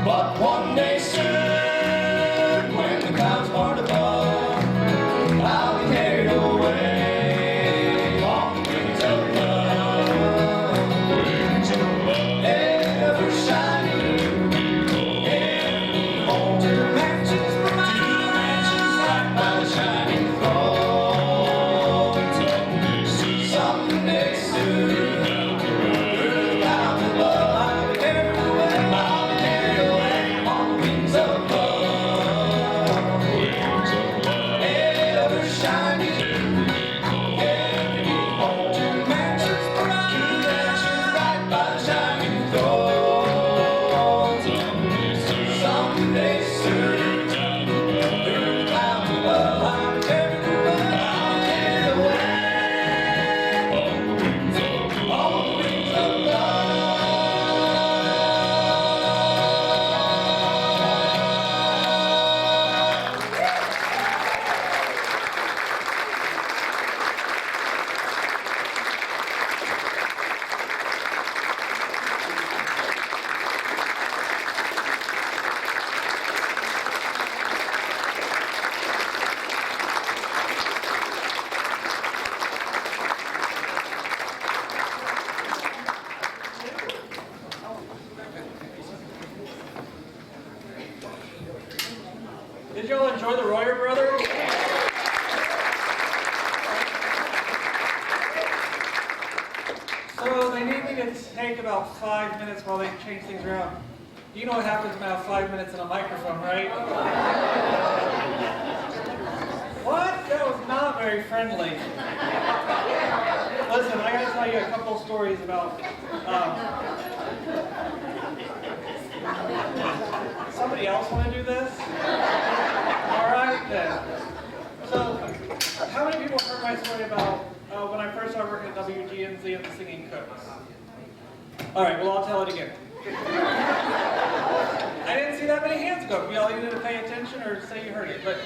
But one day soon, when the clouds part above, I'll be carried away on the wings of love. Wings of love. Ever shining, home to mansions bright by the shining throne. Someday soon, through the clouds of love, I'll be carried away on the wings of love. Wings of love. Ever shining, home to mansions bright by the shining throne. Someday soon, through the clouds of love, I'll be carried away on the wings of love. Did y'all enjoy the Royer Brothers? So they need me to take about 5 minutes while they change things around. You know what happens when I have 5 minutes in a microphone, right? What? That was not very friendly. Listen, I gotta tell you a couple stories about somebody else want to do this? All right, then. So, how many people heard my story about when I first started working at WGNZ and the Singing Cooks? All right, well, I'll tell it again. I didn't see that many hands go up. Y'all either to pay attention or say you heard it. But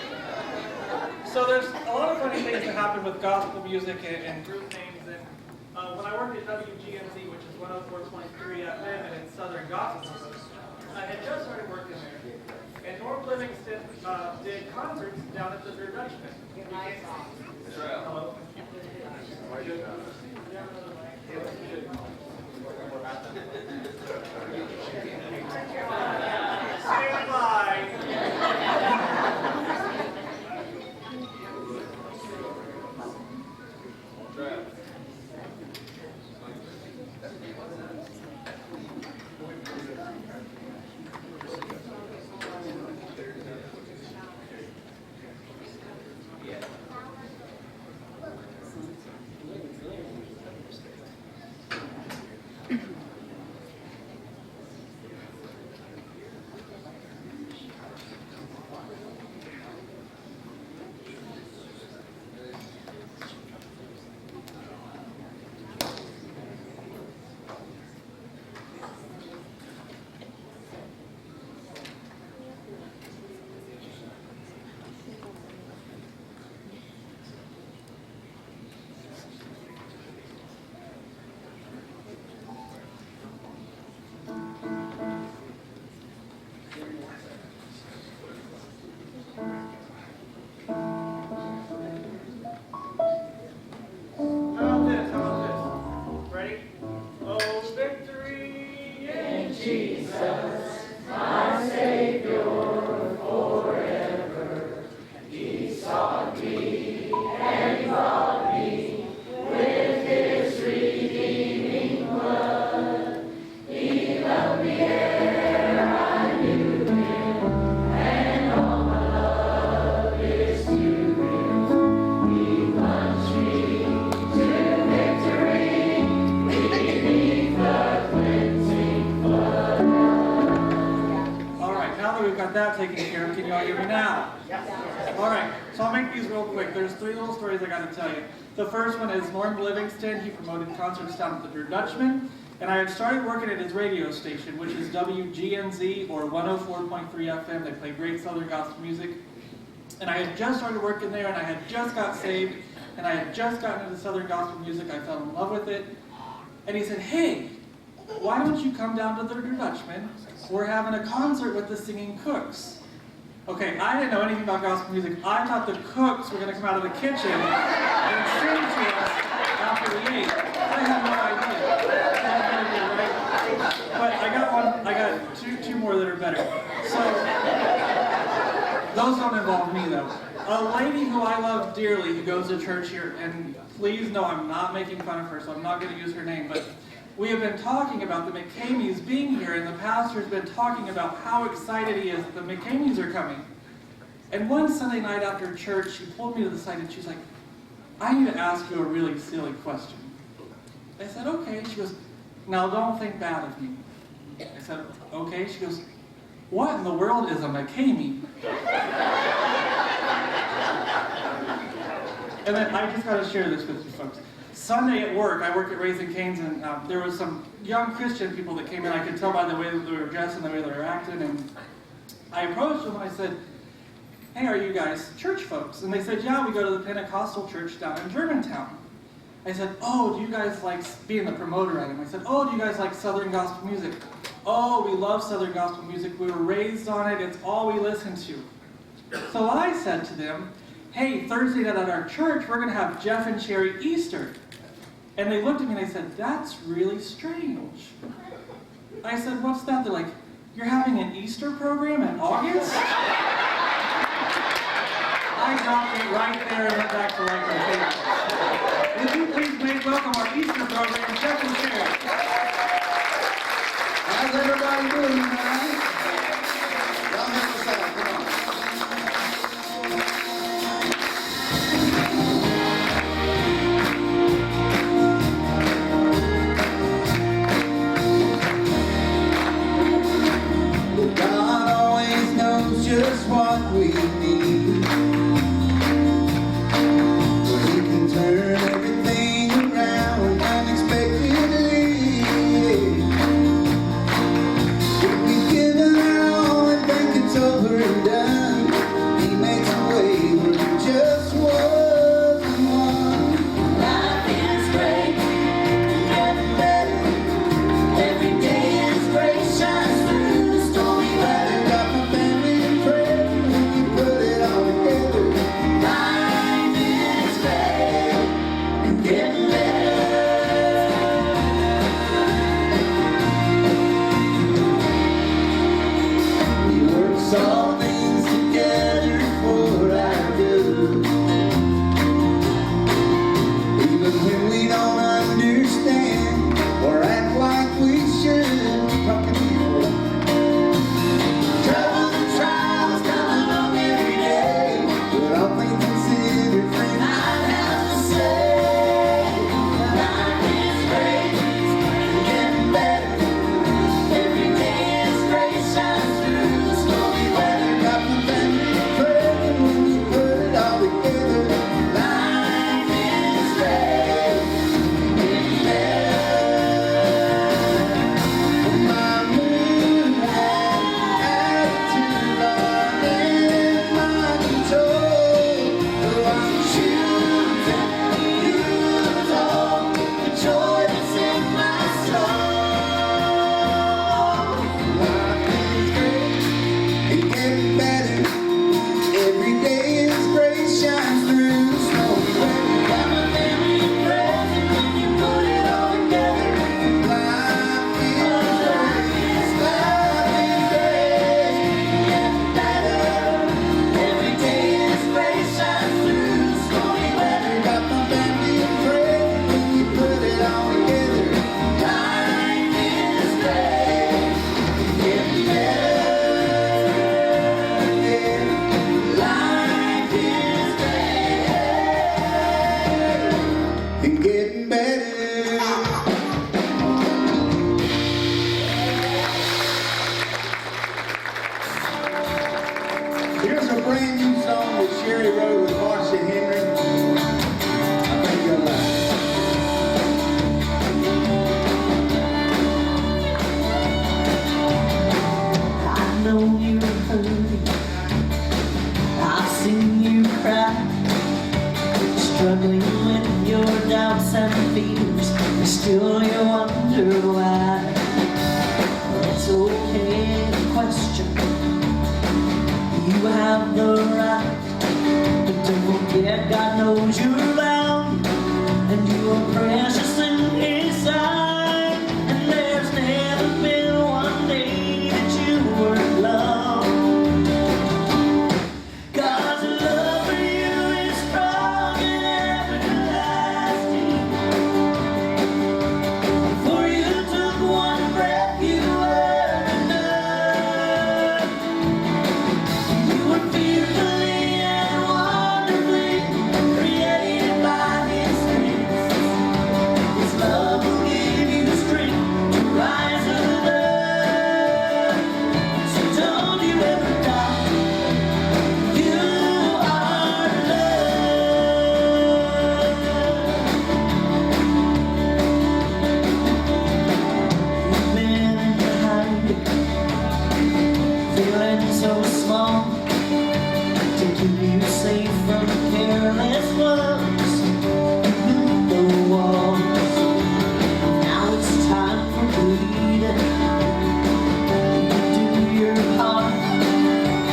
so there's a lot of funny things that happen with gospel music and group names. And when I worked at WGNZ, which is 104.3 FM, and it's Southern Gospel, I had just started working there. And Norm Livingston did concerts down at the Third Dutchman. Hello? Stand by. That taken care of. Can you all hear me now? All right, so I'll make these real quick. There's 3 little stories I got to tell you. The first one is Norm Livingston. He promoted concerts down at the Third Dutchman, and I had started working at his radio station, which is WGNZ or 104.3 FM. They play great Southern gospel music, and I had just started working there, and I had just got saved, and I had just gotten into Southern gospel music. I fell in love with it, and he said, "Hey, why don't you come down to the Third Dutchman we're having a concert with the Singing Cooks. Okay, I didn't know anything about gospel music. I thought the cooks were going to come out of the kitchen and sing to us after we ate. I had no idea. But I got two more that are better. So, those don't involve me though. A lady who I love dearly who goes to church here, and please know I'm not making fun of her, so I'm not going to use her name, but we have been talking about the McCameys being here, and the pastor's been talking about how excited he is that the McCameys are coming. And one Sunday night after church, she pulled me to the side and she's like, I need to ask you a really silly question. I said, okay. She goes, now don't think bad of me. I said, okay. She goes, what in the world is a McCamey? And then I just got to share this with you folks. Sunday at work, I work at Raising Cane's, and there was some young Christian people that came in. I could tell by the way that they were dressed and the way they were acting. And I approached them and I said, hey, are you guys church folks? And they said, yeah, we go to the Pentecostal church down in Germantown. I said, oh, do you guys like, being the promoter item, I said, oh, do you guys like Southern gospel music? Oh, we love Southern gospel music. We were raised on it. It's all we listen to. So I said to them, hey, Thursday night at our church, we're going to have Jeff and Sherry Easter. And they looked at me and they said, that's really strange. I said, what's that? They're like, you're having an Easter program in August? I dropped it right there and went back to like my favorites. Would you please make welcome our Easter program, Jeff and Sherry? How's everybody doing tonight? Y'all help us out, come on. God always knows just what we need. Well, He can turn everything around unexpectedly. If we've given our all and think it's over and done, He makes a way where there just wasn't one. Life is great, getting better. Every day is great, shines through the stormy weather. Got my family in prayer when you put it all together. Life is great and getting better. He works all things together for our good. Even when we don't understand or act like we should. Talking to you. Troubles and trials come along every day. But all things considered, friend, I have to say, life is great and getting better. Every day is great, shines through the stormy weather. got my family in prayer when you put it all together. Life is great and getting better. My mood and attitude are in my control. Though I'm Choosing you alone, the joy that's in my soul. Life is great and getting better. Every day is great, shines through the stormy weather. Got my family in present when you put it all together. Life is Life is great, getting better. Every day is great, shines through the stormy weather. got my family in prayer when you put it all together. Life is great, getting better. Life is great. And getting better. Here's a brand new song that Sherry wrote with Marcia Henry. I think you'll like it. I know you're hurting. I've seen you cry. Struggling with your doubts and fears. And still you wonder why. It's okay. knows you're bound, and you are precious in His sight. And there's never been one day that you weren't loved. God's love for you is strong and everlasting. Before you took one breath, you were enough. You were fearfully and wonderfully created by His hands. His love will give you strength to rise above. So don't you ever doubt you are loved. You've been behind it, feeling so small, to keep you safe from careless ones who build the walls. Now it's time for bleeding. Do your part,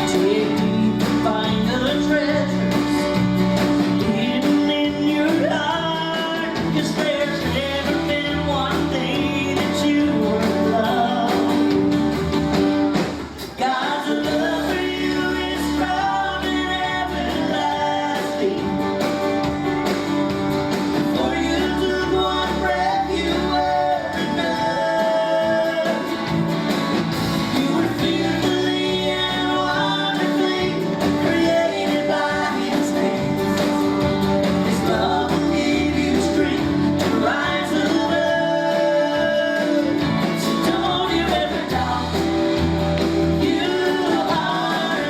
dig deep, find the treasures hidden in your heart. 'Cause there's never been one day that you were loved. God's love for you is strong and everlasting. Before you took one breath, you were enough. You were fearfully and wonderfully created by His hands. His love will give you strength to rise above. So don't you ever doubt you are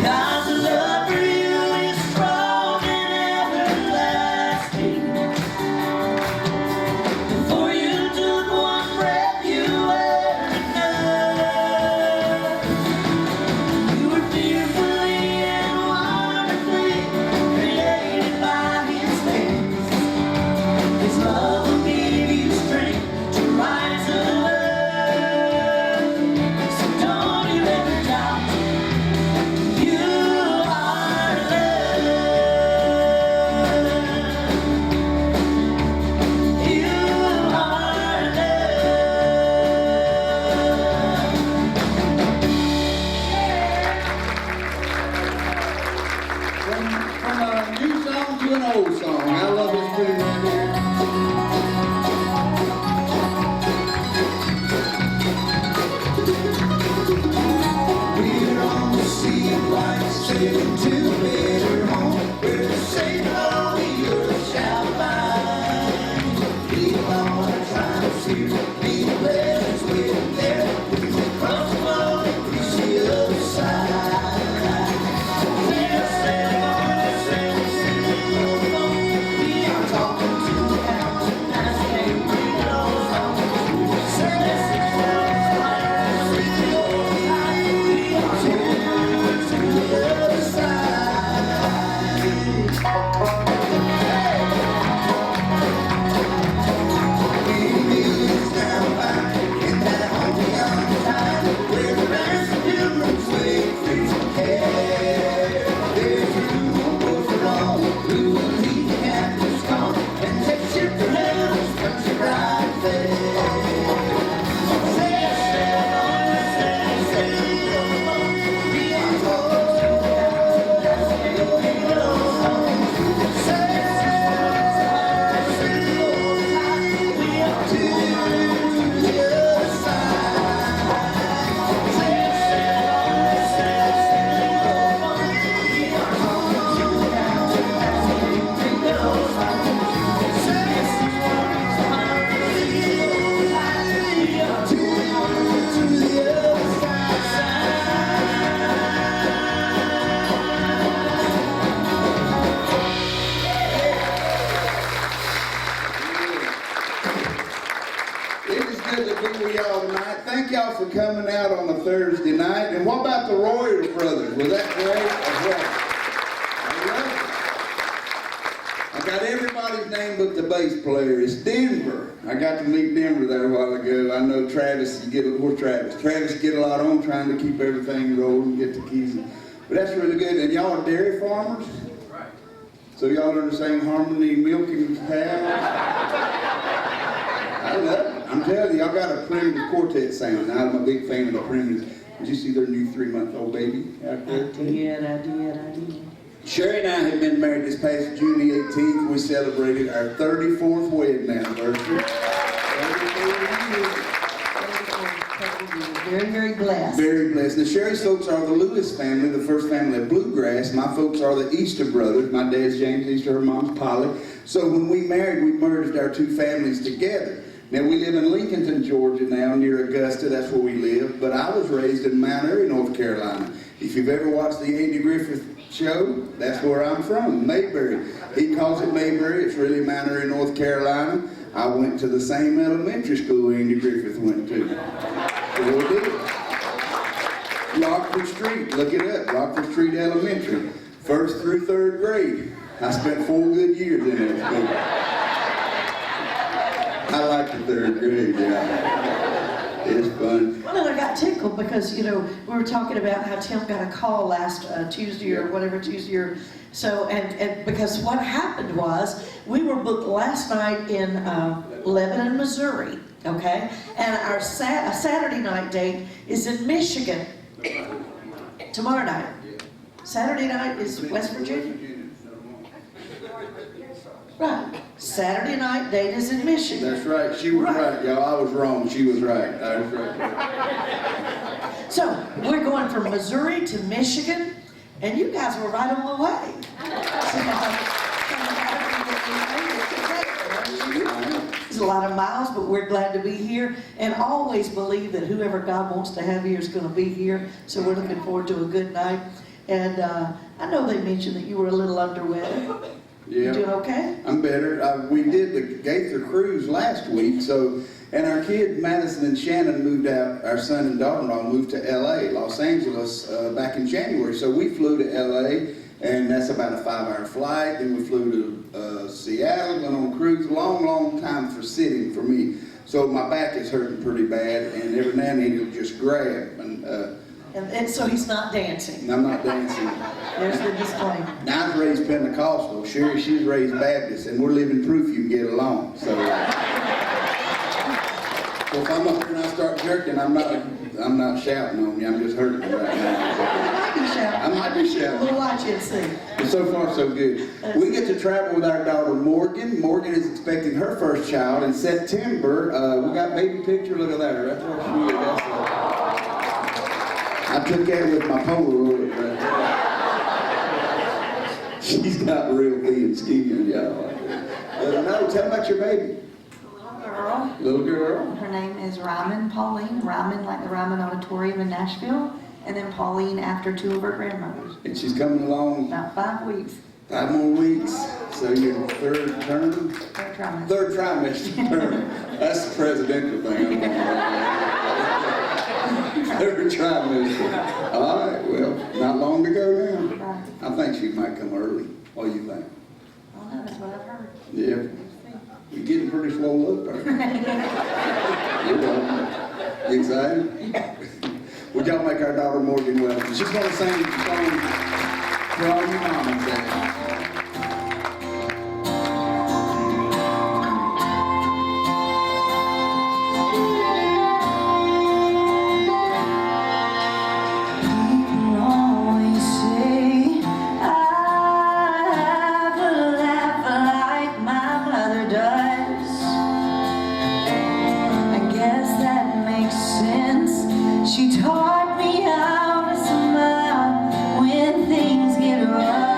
God's love for you is strong and everlasting. Before you took one breath, you were enough. You were fearfully and wonderfully created by His hands. His love will give you strength to rise above. So don't you ever doubt you are loved. You are From a new song to an old song. I love this tune right here. We're on the sea of life, sailing to a better home, where the Savior all the earth shall find. Leave all our trials here, be the pleasures waiting there. We will cross the flood and reach the other side. Sail, sail on, sail, sail on. We are talking to the captain as they bring those home. Sail, sail on, sail, sail on. We are sailing to the other side. Millions down by in that home beyond time, where the rest of pilgrims wait free to care. There's room on board for all who will leave the captives gone and take ship for heaven's country right there. Sail, sail on, sail, sail on. We are talking to the captain as they bring those home. Sail, sail on, sail on. We are to the other side. Sail, sail on, sail, sail on. We are talking to the captain as they bring those home. Sail, sail on, sail on. We are to the other It is good to be with y'all tonight. Thank y'all for coming out on a Thursday night. And what about the Royal Brothers? Was that great as well? I love it. I got everybody's name but the bass player is Denver. I got to meet Denver there a while ago. I know Travis, where's Travis? Travis get a lot on trying to keep everything rolling, get the keys. But that's really good. And y'all are dairy farmers? Right. So y'all are the same harmony milking cows? I love it. I'm telling you, y'all got a primitive quartet sound. Now, I'm a big fan of the primitives. Did you see their new 3-month-old baby out there? I did. Sherry and I have been married this past June the 18th. We celebrated our 34th wedding anniversary. 34 years. Very, very blessed. Very blessed. The Sherry's folks are the Lewis family, the first family of Bluegrass. My folks are the Easter brothers. My dad's James Easter, her mom's Polly. So when we married, we merged our two families together. Now we live in Lincolnton, Georgia now, near Augusta. That's where we live. But I was raised in Mount Airy, North Carolina. If you've ever watched the Andy Griffith Show, that's where I'm from, Mayberry. He calls it Mayberry. It's really Mount Airy, North Carolina. I went to the same elementary school Andy Griffith went to. Sure did. Rockford Street, look it up, Rockford Street Elementary. 1st through 3rd grade. I spent 4 good years in that school. I like the 3rd grade, yeah. It's fun. Well, and I got tickled because, you know, we were talking about how Tim got a call last Tuesday or whatever Tuesday or so, and because what happened was we were booked last night in Lebanon, Missouri, okay? And our Saturday night date is in Michigan. Tomorrow night. Saturday night is West Virginia. Right. Saturday night date is in Michigan. That's right. She was right, y'all. I was wrong. She was right. I was right. So, we're going from Missouri to Michigan, and you guys were right on the way. It's a lot of miles, but we're glad to be here, and always believe that whoever God wants to have here is going to be here, so we're looking forward to a good night. And I know they mentioned that you were a little under weather. Yeah. You doing okay? I'm better. We did the Gaither cruise last week, and our kid Madison and Shannon moved out. Our son and daughter-in-law moved to L.A., Los Angeles, back in January. So we flew to L.A., and that's about a 5-hour flight. Then we flew to Seattle, went on a cruise. Long, long time for sitting for me. So my back is hurting pretty bad, and every now and then it'll just grab. And so he's not dancing. I'm not dancing. There's the disclaimer. Now, I was raised Pentecostal. Sherry, she's raised Baptist, and we're living proof you can get along. So if I'm up here and I start jerking, I'm not shouting on you. I'm just hurting you right now. I might be shouting. We'll watch it and see. But so far, so good. We get to travel with our daughter Morgan. Morgan is expecting her first child in September. We got baby picture. Look at that. Right there. I took that with my Polaroid right there. She's got real thin skin, y'all. No, tell about your baby. Little girl. Little girl. Her name is Ryman Pauline. Ryman like the Ryman Auditorium in Nashville. And then Pauline after 2 of her grandmothers. And she's coming along About 5 weeks. 5 more weeks. So your 3rd term? 3rd trimester. 3rd trimester term. That's the presidential thing. 3rd trimester. All right, well, not long to go now. Right. I think she might come early. What do you think? I don't know, that's what I've heard. Yeah. You're getting pretty slow up there. You're welcome. You excited? Would y'all make our daughter Morgan welcome? She's going to sing a song for all you mamas there. People always say I have a laugh like my mother does. I guess that makes sense. She taught me how to smile when things get rough.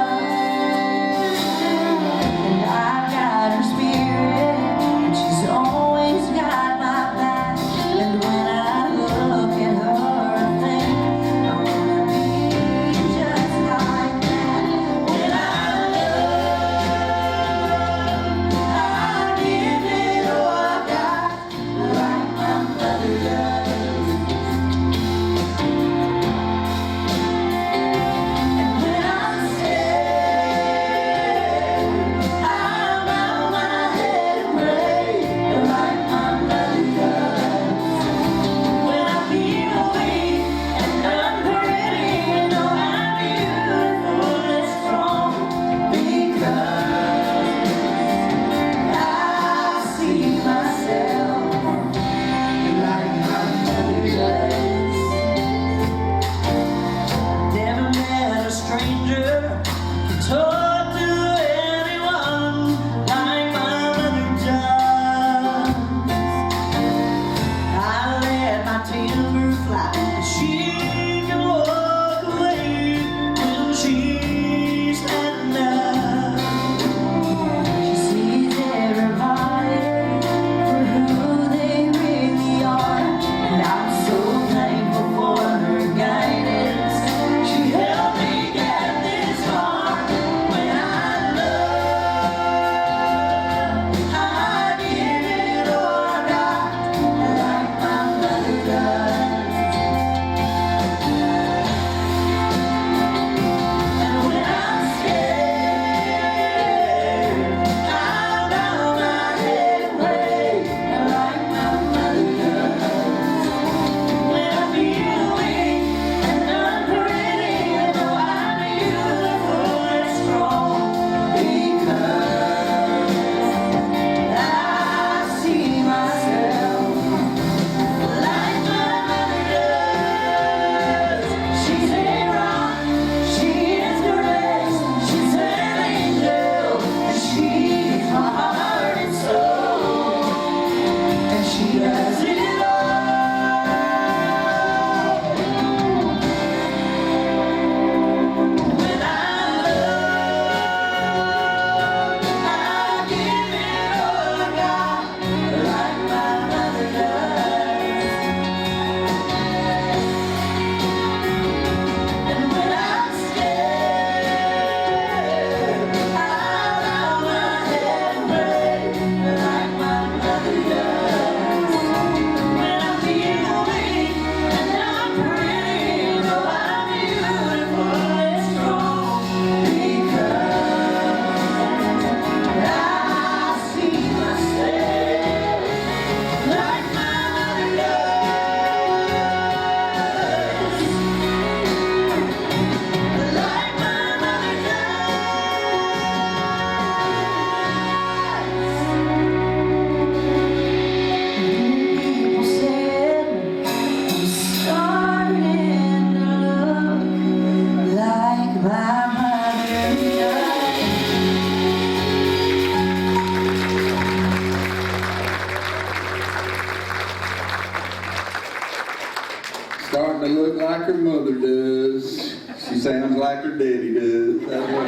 does. That's what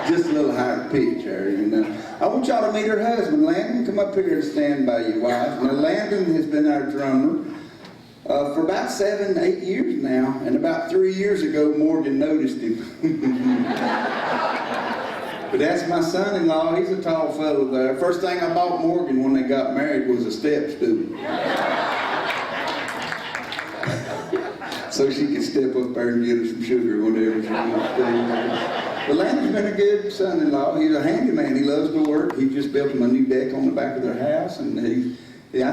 just a little higher pitch there, you know. I want y'all to meet her husband, Landon. Come up here and stand by your wife. Now, Landon has been our drummer for about 7, 8 years now, and about 3 years ago, Morgan noticed him. But that's my son-in-law. He's a tall fellow there. First thing I bought Morgan when they got married was a step stool. So she could step up there and get her some sugar or whatever she wants to do. But Landon's been a good son-in-law. He's a handyman. He loves to work. He just built him a new deck on the back of their house, and I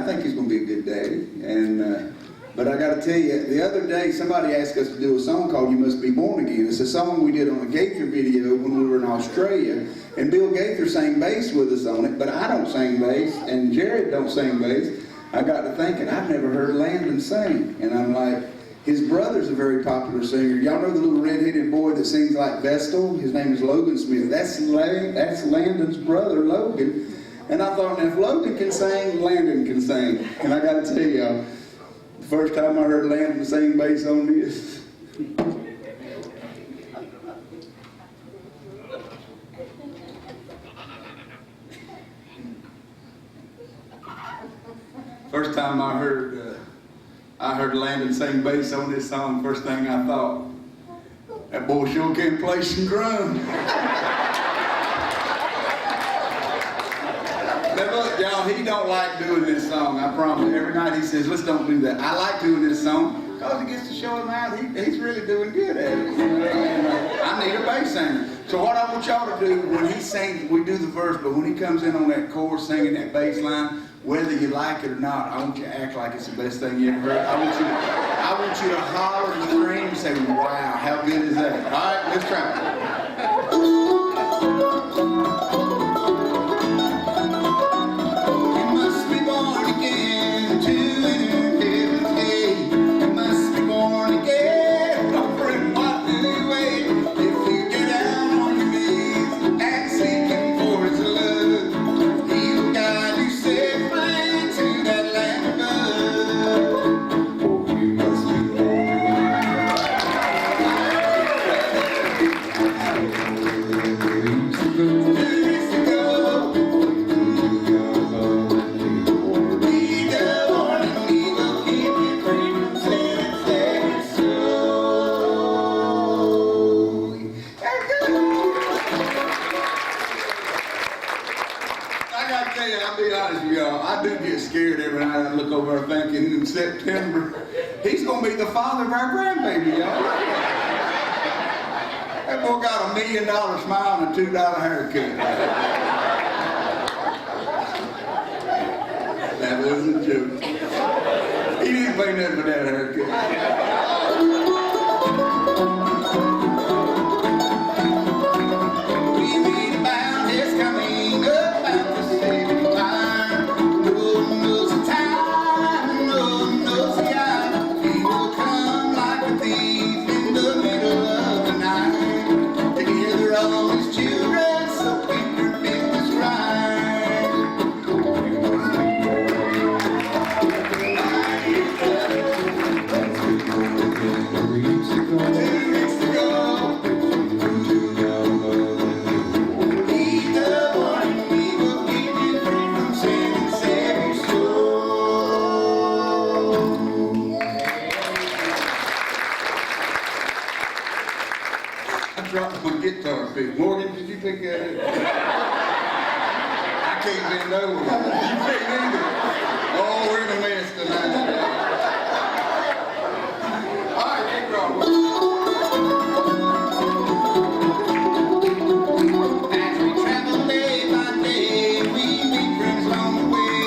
think he's going to be a good daddy. And but I got to tell you, the other day somebody asked us to do a song called "You Must Be Born Again." It's a song we did on a Gaither video when we were in Australia, and Bill Gaither sang bass with us on it. But I don't sing bass, and Jared don't sing bass. I got to thinking, I've never heard Landon sing, and I'm like, his brother's a very popular singer. Y'all know the little red-headed boy that sings like Vestal? His name is Logan Smith. That's Landon's brother, Logan. And I thought, now if Logan can sing, Landon can sing. And I got to tell y'all, the first time I heard Landon sing bass on this, first time I heard Landon sing bass on this song, first thing I thought, that boy sure can play some drums. Now look, y'all, he don't like doing this song, I promise. Every night he says, let's don't do that. I like doing this song because it gets to show him out. He's really doing good at it. I need a bass singer. So what I want y'all to do, when he sings, we do the verse, but when he comes in on that chorus singing that bass line, whether you like it or not, I want you to act like it's the best thing you ever heard. I want you to holler and scream and say, wow, how good is that? All right, let's try it. You must be born again to enter heaven's gate. You must be born again. Oh, friend, what do you wait? If you get down on your knees and seek him for his love, he'll guide you safely to that land above. Oh, you must be born again. 2 weeks ago, be the one and we will keep you free from sin and save your soul. I gotta tell you, I'll be honest with y'all, I do get scared every night I look over thinking in September, he's gonna be the father of our grandbaby, y'all. That boy got $1 million smile and a $2 haircut. That wasn't a joke. He didn't pay nothing for that haircut. We read about his coming up out the saving fire. No one knows the time, no one knows the hour. He will come like a thief in the middle of the night to gather all his children so keep your business right. You must be dropped my guitar pick. Morgan, did you pick that up? I can't bend over. You picked either. Oh, we're in a mess tonight. All right, keep rolling. As we travel day by day, we meet friends along the way.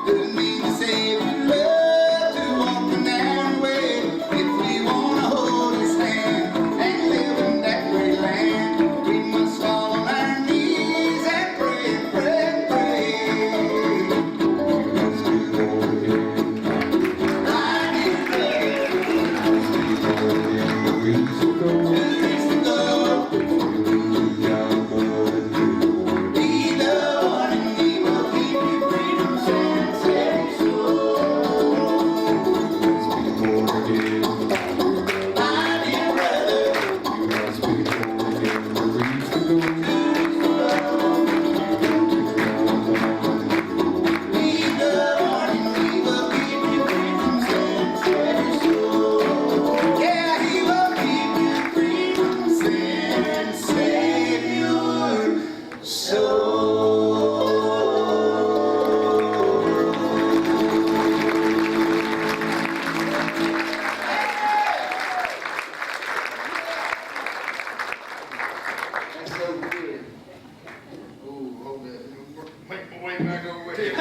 Doesn't mean to say we love to walk the narrow way. If we want to hold his hand and live in that great land, we must fall on our knees and pray, pray, pray. came back over here.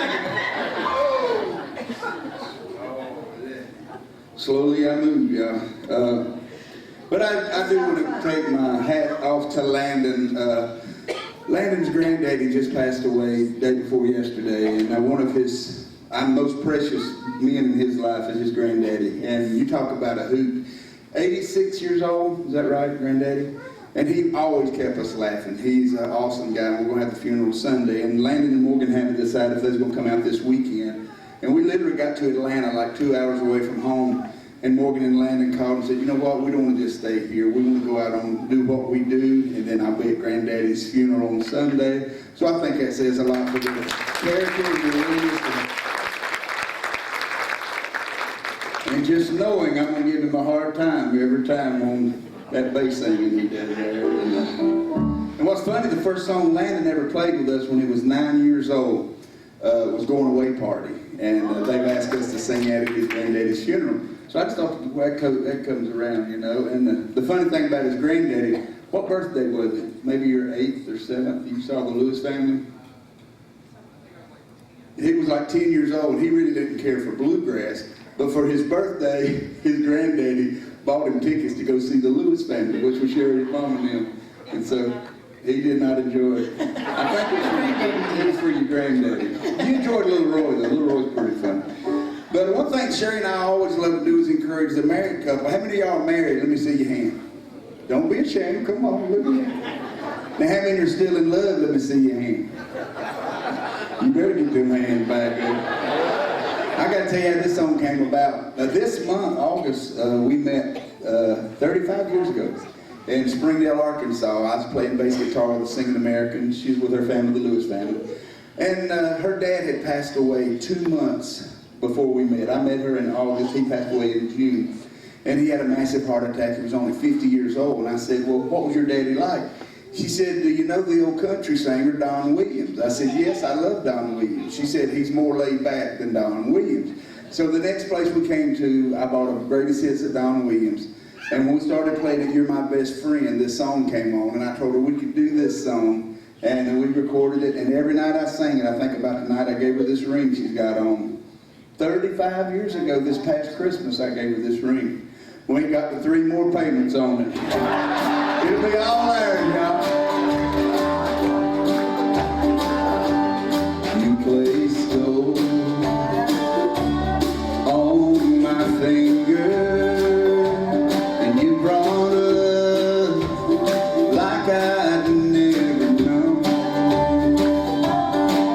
Slowly I move, y'all. But I do want to take my hat off to Landon. Landon's granddaddy just passed away the day before yesterday, and one of his most precious men in his life is his granddaddy. And you talk about a hoot. 86 years old, is that right, granddaddy? And he always kept us laughing. He's an awesome guy. We're going to have the funeral Sunday. And Landon and Morgan had to decide if they was going to come out this weekend. And we literally got to Atlanta like 2 hours away from home. And Morgan and Landon called and said, you know what, we don't want to just stay here. We want to go out and do what we do. And then I'll be at Granddaddy's funeral on Sunday. So I think that says a lot for the character and the leaders. And just knowing I'm going to give him a hard time every time on that bass singing he did there. And what's funny, the first song Landon ever played with us when he was 9 years old was Going Away Party. And they've asked us to sing at his granddaddy's funeral. So I just thought that comes around, you know. And the funny thing about his granddaddy, what birthday was it? Maybe your 8th or 7th? You saw the Lewis family? He was like 10 years old. He really didn't care for bluegrass. But for his birthday, his granddaddy bought him tickets to go see the Lewis family, which was Sherry's mom and them. And so he did not enjoy it. I think it was for your granddaddy. You enjoyed Little Roy, though. Little Roy's pretty fun. But one thing Sherry and I always love to do is encourage the married couple. How many of y'all are married? Let me see your hand. Don't be ashamed. Come on, look at you. Now, how many are still in love? Let me see your hand. You better get them hands back there. I got to tell you how this song came about. This month, August, we met 35 years ago in Springdale, Arkansas. I was playing bass guitar with a singing American. She was with her family, the Lewis family. And her dad had passed away 2 months before we met. I met her in August. He passed away in June. And he had a massive heart attack. He was only 50 years old. And I said, well, what was your daddy like? She said, do you know the old country singer, Don Williams? I said, yes, I love Don Williams. She said, he's more laid back than Don Williams. So the next place we came to, I bought a greatest hits of Don Williams. And when we started playing it, You're My Best Friend, this song came on. And I told her we could do this song. And we recorded it. And every night I sang it, I think about the night I gave her this ring she's got on. 35 years ago, this past Christmas, I gave her this ring. We ain't got the 3 more payments on it. It'll be all there, y'all. You placed gold on my finger, and you brought love like I'd never known.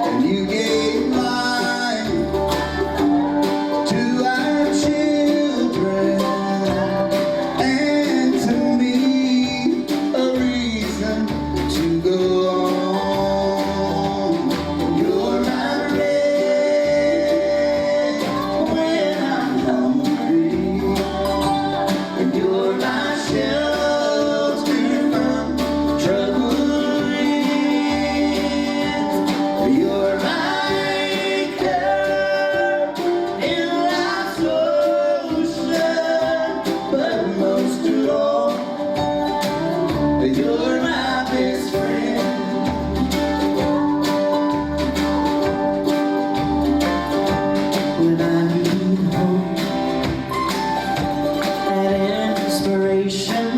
And you gave life to our children, and to me a reason to go on. You're my bread when I'm hungry, and you're my shelter from troubled winds. You're my anchor in life's ocean, but most of all, you're my best friend. When I need hope and inspiration,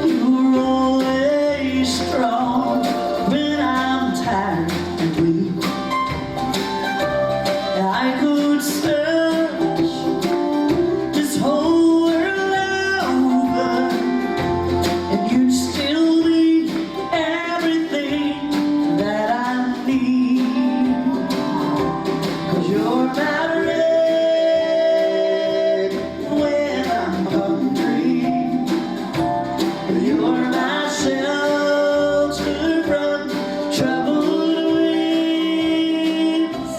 you're always strong. When I'm tired and weak, I could search this whole world over, and you'd still be everything that I need. 'Cause you're my bread when I'm hungry, you're my shelter from troubled winds,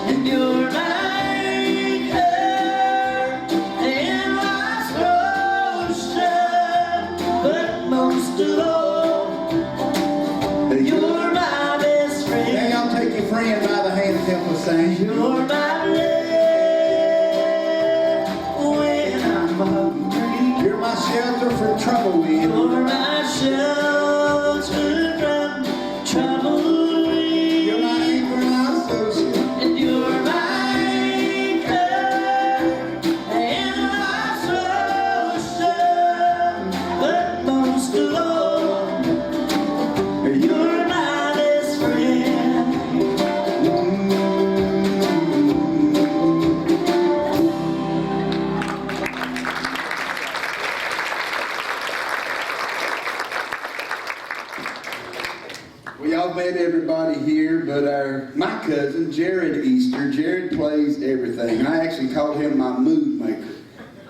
and you're my anchor in life's ocean, but most of all, you're my best friend. Now y'all take your friend by the hand and help us sing. You're my bread when I'm hungry. You're my shelter from trouble winds. You're my shelter from trouble winds. You're my anchor Well, y'all met everybody here, but my cousin, Jared Easter, Jared plays everything. I actually call him my mood maker.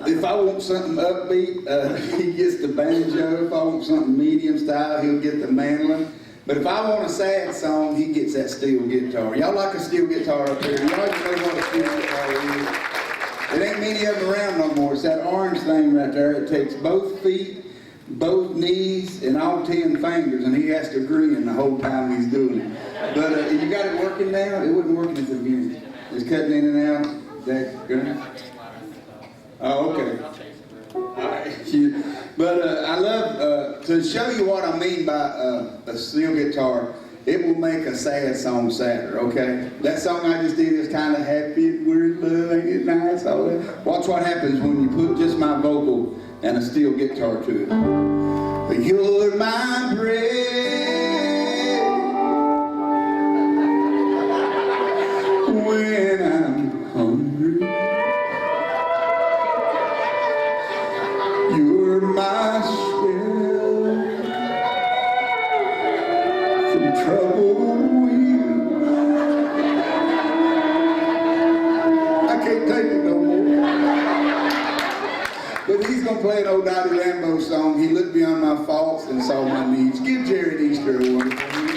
If I want something upbeat, he gets the banjo. If I want something medium style, he'll get the mandolin. But if I want a sad song, he gets that steel guitar. Y'all like a steel guitar up here? Y'all even know what a steel guitar is? It ain't many of them around no more. It's that orange thing right there. It takes both feet, both knees, and all 10 fingers, and he has to grin the whole time he's doing it. But you got it working now? It wasn't working at the beginning. It's cutting in and out. Is that good? Oh, okay. All right. But I love, to show you what I mean by a steel guitar, it will make a sad song sadder, okay? That song I just did is kind of happy, we're in love, ain't it nice, all that. Watch what happens when you put just my vocal and a steel guitar to it. You're my bread when I'm hungry. You're my shelter from trouble. I can't take it no more. But he's gonna play an old Dottie Rambo song. He looked beyond my faults and saw my needs. Give Jared Easter a wonderful hand.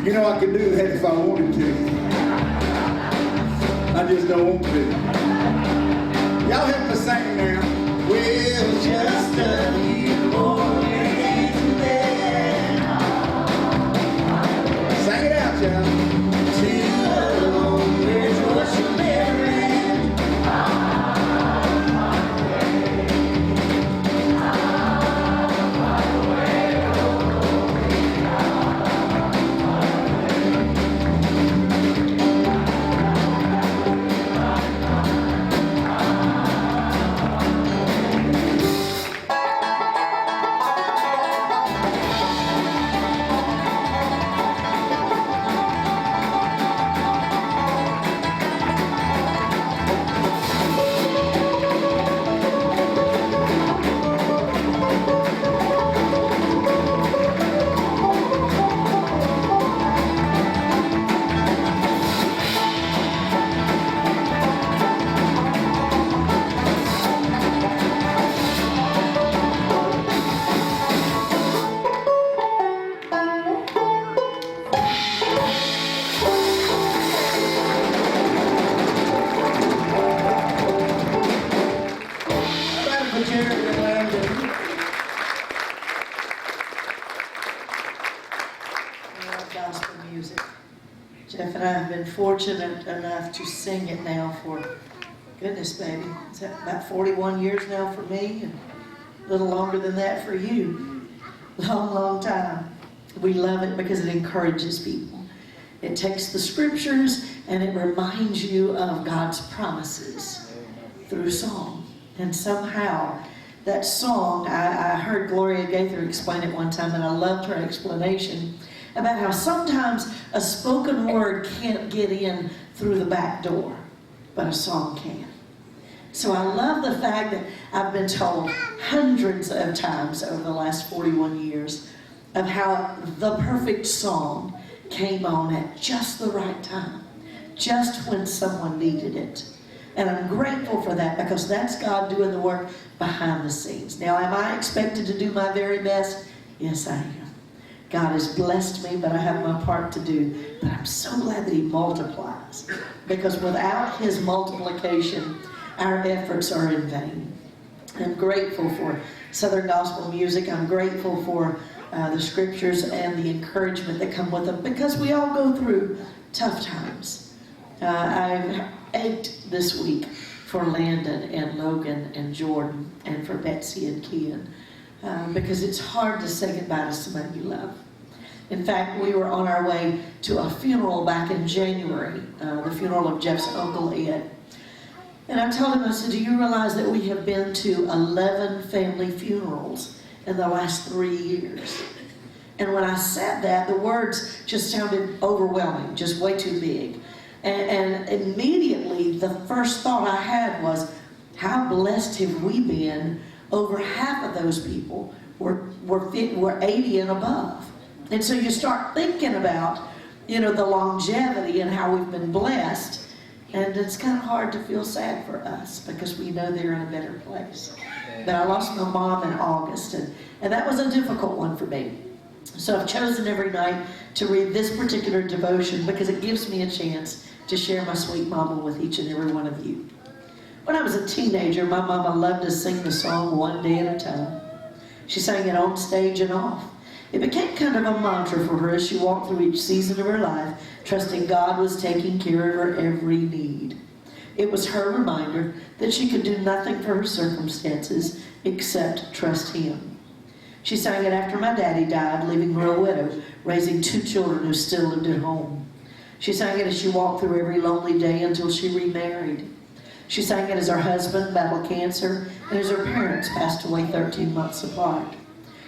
You know, I could do that if I wanted to. I just don't want to. Y'all help us sing now. Well, just a little more than that. Sing it out, y'all. Till alone, there's what you're married. Gospel music. Jeff and I have been fortunate enough to sing it now for, goodness baby, is that about 41 years now for me, and a little longer than that for you. Long, long time. We love it because it encourages people. It takes the scriptures and it reminds you of God's promises through song. And somehow that song, I heard Gloria Gaither explain it one time, and I loved her explanation about how sometimes a spoken word can't get in through the back door, but a song can. So I love the fact that I've been told hundreds of times over the last 41 years of how the perfect song came on at just the right time, just when someone needed it. And I'm grateful for that, because that's God doing the work behind the scenes. Now, am I expected to do my very best? Yes, I am. God has blessed me, but I have my part to do. But I'm so glad that He multiplies, because without His multiplication, our efforts are in vain. I'm grateful for Southern gospel music. I'm grateful for the scriptures and the encouragement that come with them, because we all go through tough times. I've ached this week for Landon and Logan and Jordan, and for Betsy and Ken, because it's hard to say goodbye to somebody you love. In fact, we were on our way to a funeral back in January, the funeral of Jeff's uncle Ed. And I told him, I said, do you realize that we have been to 11 family funerals in the last 3 years? And when I said that, the words just sounded overwhelming, just way too big. And immediately, the first thought I had was, how blessed have we been? Over half of those people were 80 and above. And so you start thinking about, the longevity and how we've been blessed. And it's kind of hard to feel sad for us, because we know they're in a better place. But I lost my mom in August, and that was a difficult one for me. So I've chosen every night to read this particular devotion, because it gives me a chance to share my sweet mama with each and every one of you. When I was a teenager, my mama loved to sing the song One Day at a Time. She sang it on stage and off. It became kind of a mantra for her as she walked through each season of her life, trusting God was taking care of her every need. It was her reminder that she could do nothing for her circumstances except trust Him. She sang it after my daddy died, leaving her a widow, raising 2 children who still lived at home. She sang it as she walked through every lonely day until she remarried. She sang it as her husband battled cancer and as her parents passed away 13 months apart.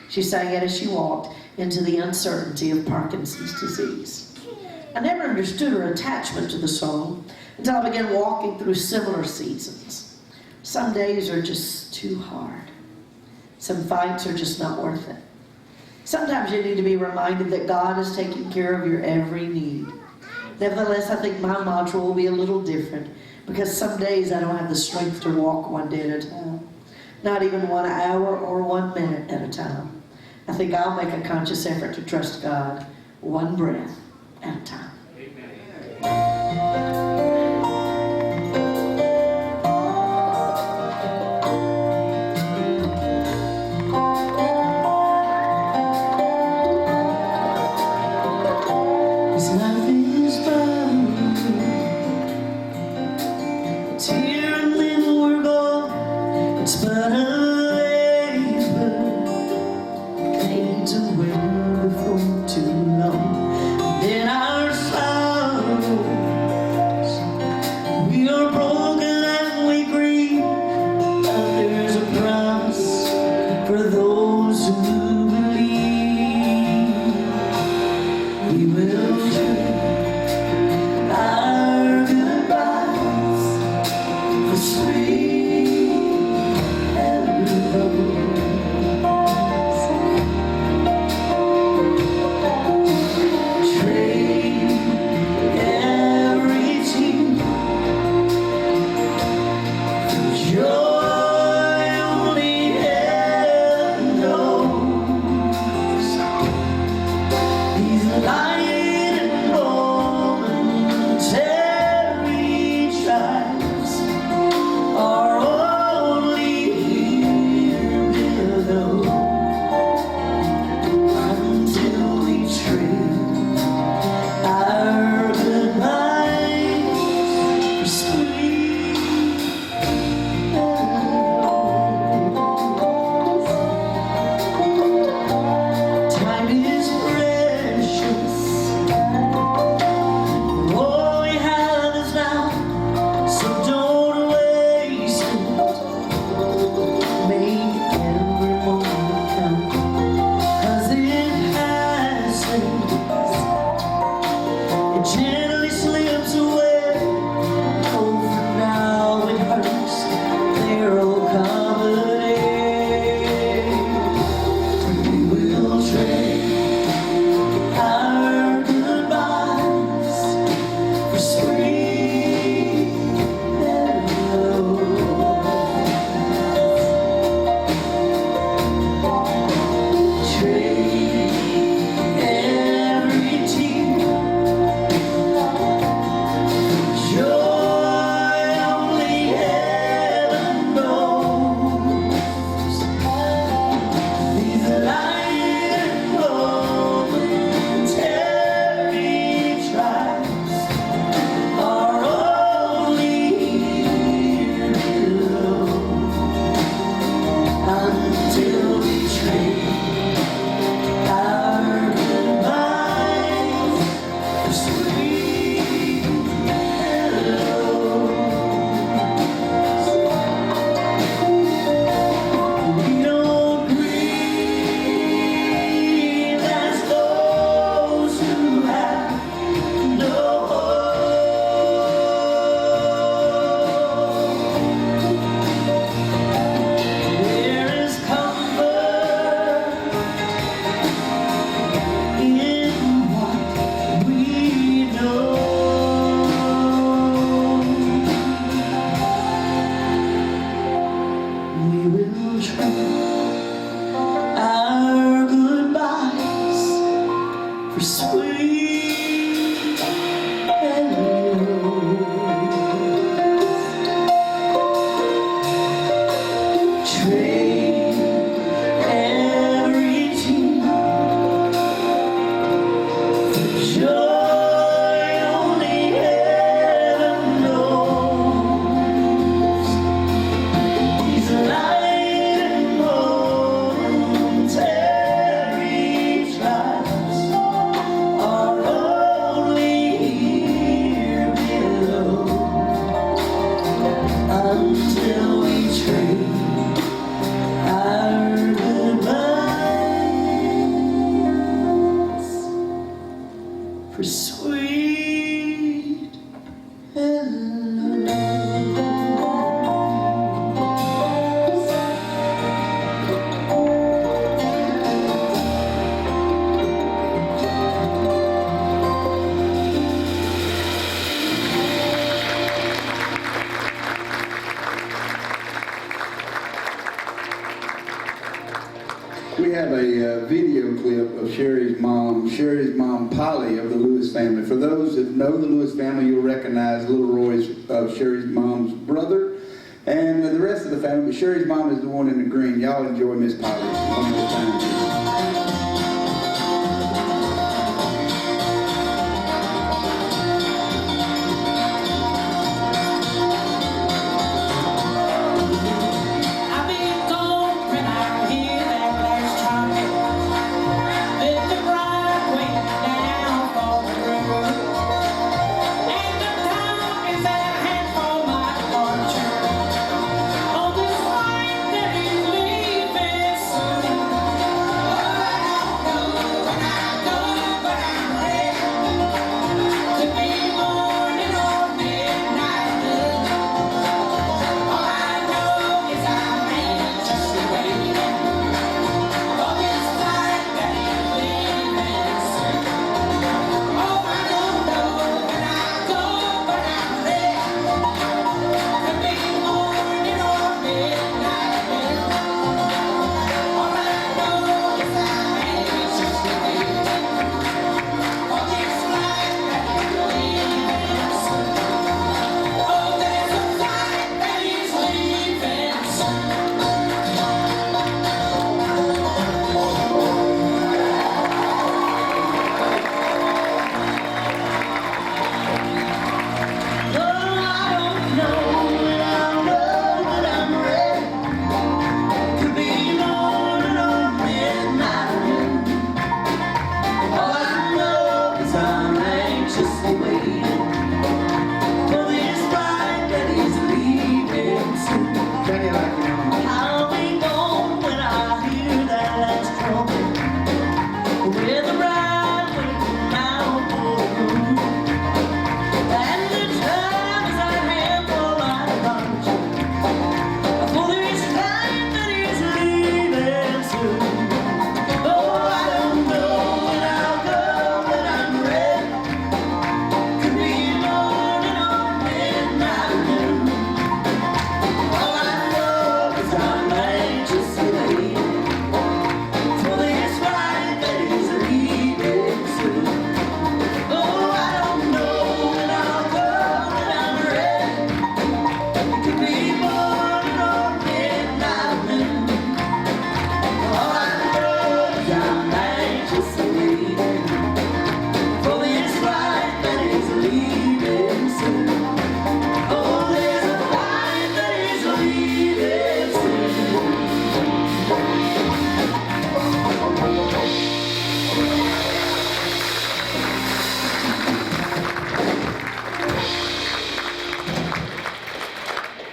She sang it as she walked into the uncertainty of Parkinson's disease. I never understood her attachment to the song until I began walking through similar seasons. Some days are just too hard. Some fights are just not worth it. Sometimes you need to be reminded that God is taking care of your every need. Nevertheless, I think my mantra will be a little different, because some days I don't have the strength to walk one day at a time. Not even 1 hour or 1 minute at a time. I think I'll make a conscious effort to trust God, one breath at a time. This life is burning, tear and then we're gone. It's but a labor, fades away before too long. Then our sorrows, we are broken and we grieve, but there's a promise for those who believe. We will trade our goodbyes for sweet hellos. Trade every tear for joy only heaven knows. These light and momentary trials are only here below, until we trade our goodbyes for sweet hellos. Time is precious. All we have is now, so don't waste it. Make every moment count, 'cause it passes. It gently slips away. Oh, for now it hurts. There'll come a day we will trade our goodbyes for sweet hellos. Trade every tear for joy only heaven knows. These light and momentary trials are only here below, until we trade our goodbyes for sweet hellos. We don't grieve as those who have no hope. There is comfort in what we know. We will trade our goodbyes for sweet hellos. Trade every tear for joy only heaven knows. These light and momentary trials are only here below, until we trade our goodbyes for sweet hellos. We have a video clip of Sherry's mom. Sherry Sherry's mom, Polly, of the Lewis family. For those that know the Lewis family, you'll recognize Little Roy's, Sherry's mom's brother, and the rest of the family, but Sherry's mom is the one in the green. Y'all enjoy Miss Polly one more time.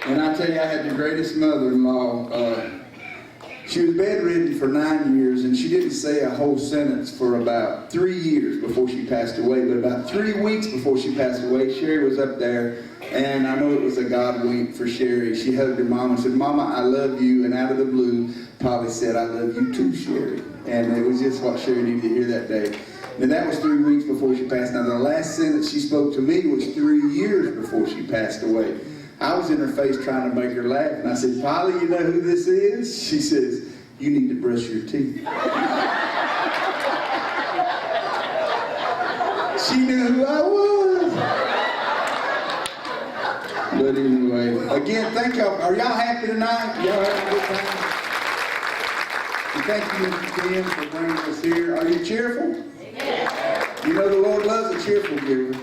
And I tell you, I had the greatest mother-in-law. She was bedridden for 9 years, and she didn't say a whole sentence for about 3 years before she passed away. But about 3 weeks before she passed away, Sherry was up there, and I know it was a God wink for Sherry. She hugged her mom and said, "Mama, I love you." And out of the blue, Polly said, "I love you too, Sherry." And it was just what Sherry needed to hear that day. And that was 3 weeks before she passed. Now, the last sentence she spoke to me was 3 years before she passed away. I was in her face trying to make her laugh, and I said, "Polly, you know who this is?" She says, "You need to brush your teeth." She knew who I was. But anyway, again, thank y'all. Are y'all happy tonight? Y'all having a good time? And thank you, Mr. Tim, for bringing us here. Are you cheerful? You know the Lord loves a cheerful giver.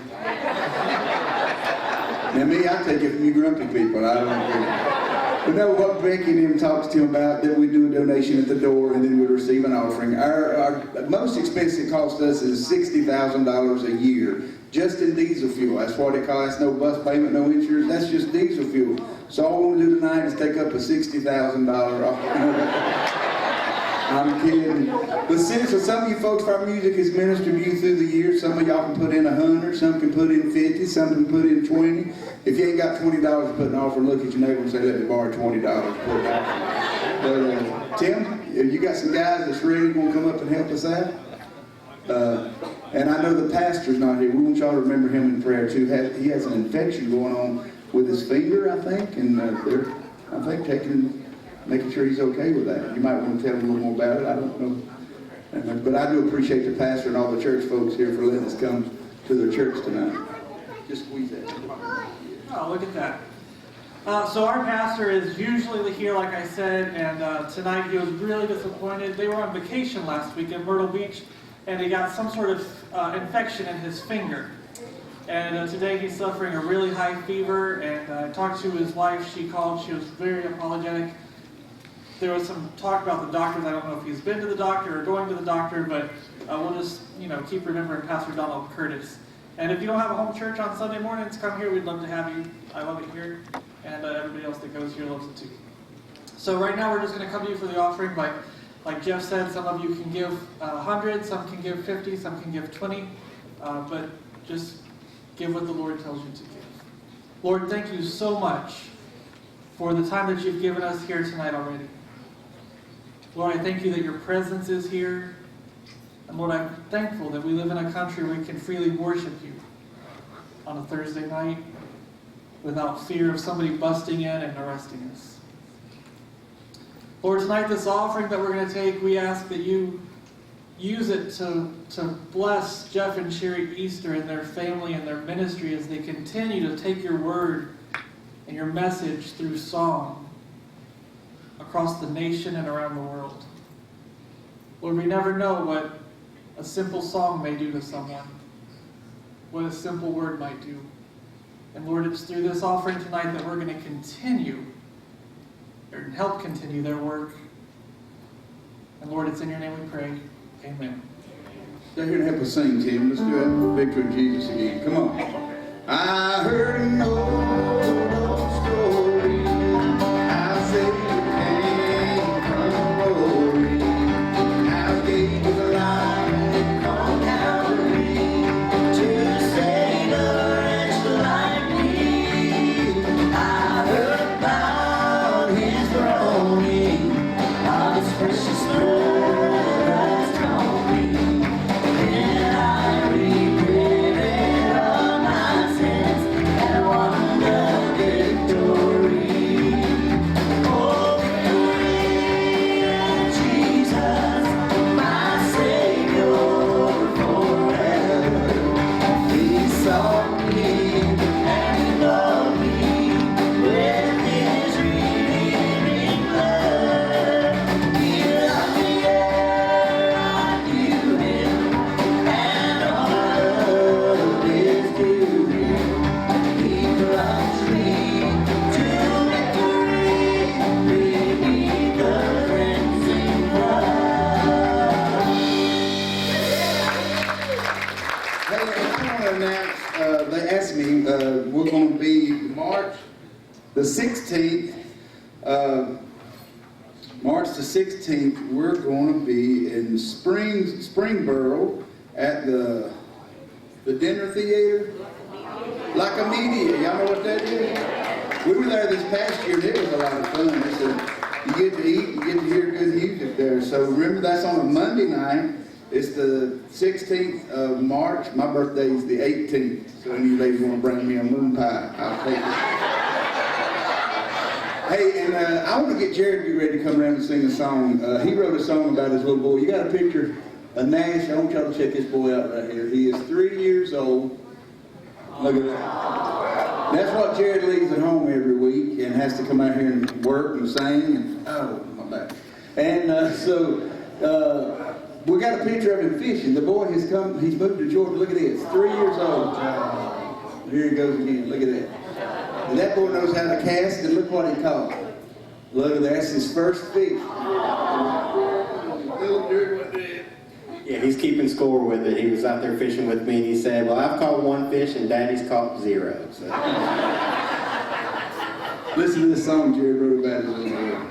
Now me, I take it from you grumpy people. I don't care. But know what Becky and him talks to him about, that we do a donation at the door and then we receive an offering. Our most expensive cost us is $60,000 a year, just in diesel fuel. That's what it costs. No bus payment, no insurance. That's just diesel fuel. So all we want to do tonight is take up a $60,000 offering. I'm kidding. But seriously, some of you folks, our music has ministered to you through the years. Some of y'all can put in 100, some can put in 50, some can put in 20. If you ain't got $20 to put an offering, look at your neighbor and say, "Let me borrow $20 to put an offering." But Tim, you got some guys that's ready to come up and help us out? And I know the pastor's not here. We want y'all to remember him in prayer too. He has an infection going on with his finger, I think, and they're, I think, making sure he's okay with that. You might want to tell him a little more about it. I don't know. But I do appreciate the pastor and all the church folks here for letting us come to their church tonight. Just squeeze that. Oh, look at that. So our pastor is usually here, like I said, and tonight he was really disappointed. They were on vacation last week in Myrtle Beach, and he got some sort of infection in his finger. And today he's suffering a really high fever, and I talked to his wife. She called. She was very apologetic. There was some talk about the doctors. I don't know if he's been to the doctor or going to the doctor, but we'll just, keep remembering Pastor Donald Curtis. And if you don't have a home church on Sunday mornings, come here. We'd love to have you. I love it here, and everybody else that goes here loves it too. So right now we're just going to come to you for the offering. Like Jeff said, some of you can give 100, some can give 50, some can give 20, but just give what the Lord tells you to give. Lord, thank you so much for the time that you've given us here tonight already. Lord, I thank you that your presence is here. And Lord, I'm thankful that we live in a country where we can freely worship you on a Thursday night without fear of somebody busting in and arresting us. Lord, tonight this offering that we're going to take, we ask that you use it to bless Jeff and Sherry Easter and their family and their ministry as they continue to take your word and your message through song across the nation and around the world. Lord, we never know what a simple song may do to someone, what a simple word might do. And Lord, it's through this offering tonight that we're going to continue, or help continue their work. And Lord, it's in your name we pray. Amen. They're here to help us sing, Tim. Let's do that Victory in Jesus again. Come on. I heard an old story. I say you came from glory. How gave his life on Calvary to save a wretch like me. I heard about his groaning, of his precious blood has drawn me. And I repented of my sins and won the victory. Oh, victory in Jesus, my Savior forever. He sought me and he loved me with his redeeming blood. He loved me ere I knew him, and all love is due him. He plunged me to victory beneath the cleansing blood. Hey, I want to announce, they asked me, we're going to be March the 16th. March the 16th, we're going to be in Springboro at the dinner theater. Like a media, y'all know what that is? We were there this past year and it was a lot of fun. It's you get to eat, you get to hear good music there. So remember, that's on a Monday night. It's the 16th of March. My birthday is the 18th. So any of you ladies want to bring me a moon pie, I'll take it. Hey, and I want to get Jared to get ready to come around and sing a song. He wrote a song about his little boy. You got a picture of Nash? I want y'all to check this boy out right here. He is 3 years old. Look at that. That's what Jared leaves at home every week and has to come out here and work and sing. And, oh, my back. And we got a picture of him fishing. The boy has come, he's moved to Georgia. Look at this, 3 years old. Here he goes again, look at that. And that boy knows how to cast, and look what he caught. Look at that, that's his first fish. Little Jared went there. Yeah, he's keeping score with it. He was out there fishing with me, and he said, well, I've caught 1 fish, and Daddy's caught 0. So. Listen to this song Jared wrote about his little boy.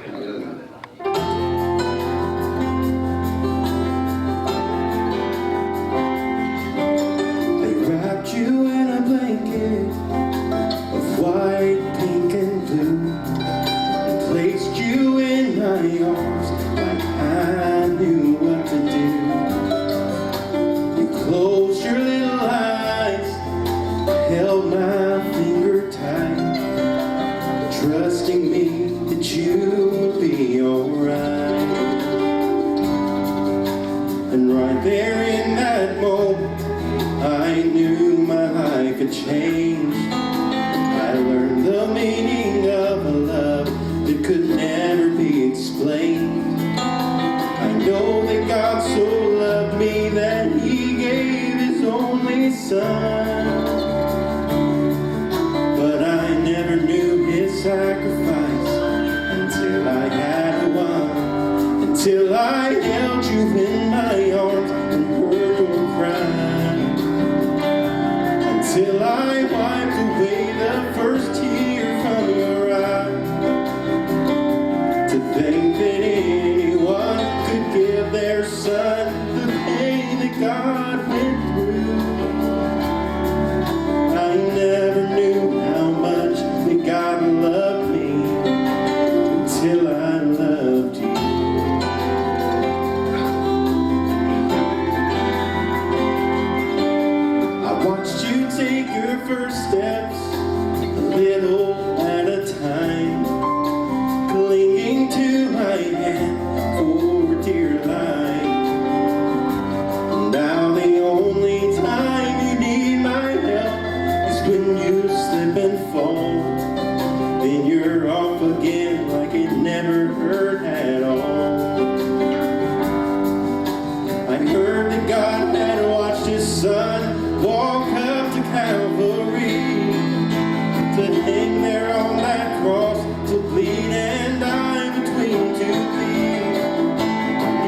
Wrapped you in a blanket of white, pink, and blue, and placed you in my arms like I knew what to do. You closed your little eyes, held my finger tight, trusting me that you would be a change. I learned the meaning of a love that could never be explained. I know that God so loved me that He gave His only Son. But I never knew His sacrifice until I had one, until I held you in my arms and heard your cry, until I wiped away the first tear from your eye. To think that anyone could give their son the pain that God went through. I never knew how much that God loved me until I loved you. I watched you take your first steps, a little at a time, clinging to my hand for dear life. Now the only time you need my help is when you slip and fall. Then you're off again like it never hurt at all. I heard that God had watched His Son walk up to Calvary, to hang there on that cross, to bleed and die between two thieves.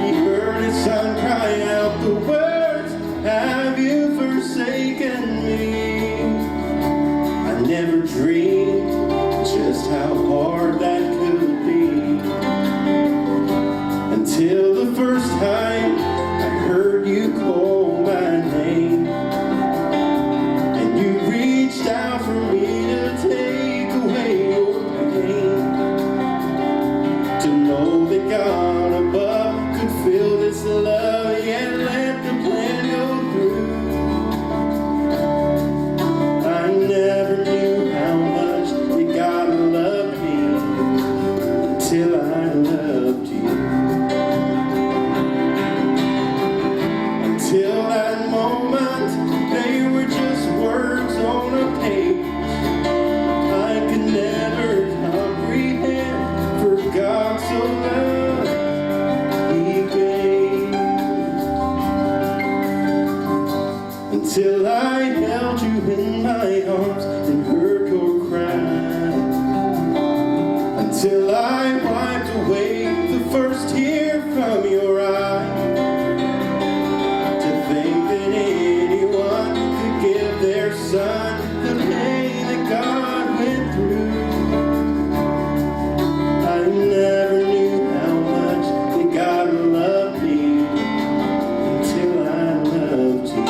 He heard His Son cry out the words, "Have you forsaken me?" I never dreamed just how hard that could be, until the first time I heard you call my name, and you reached out for me to take away your pain. To know that God above could feel this love, yet let the plan go through. I never knew how much that God loved me until I loved you. Until that moment, they were just words on a page. I could never comprehend, for God so loved, He gave. Until I held you in my arms and heard your cry, until I wiped away the first tear from your eye. To think that anyone could give their son the pain that God went through. I never knew how much that God loved me until I loved you.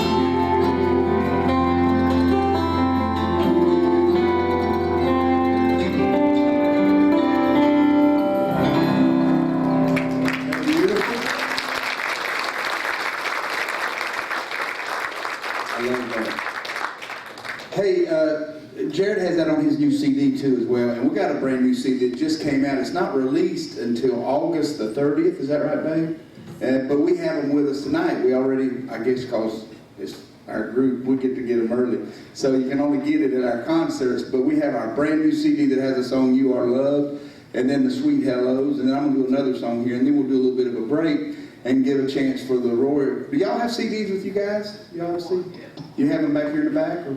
I love that. Hey, Jared has that on his new CD too as well, and we got a brand new CD that just came out. It's not released until August the 30th, is that right, babe? But we have them with us tonight. We already, I guess, because it's our group, we get to get them early. So you can only get it at our concerts, but we have our brand new CD that has the song You Are Loved, and then the Sweet Hellos, and then I'm going to do another song here, and then we'll do a little bit of a break and give a chance for the Roy. Do y'all have CDs with you guys? Y'all have CDs? You have them back here in the back? Or?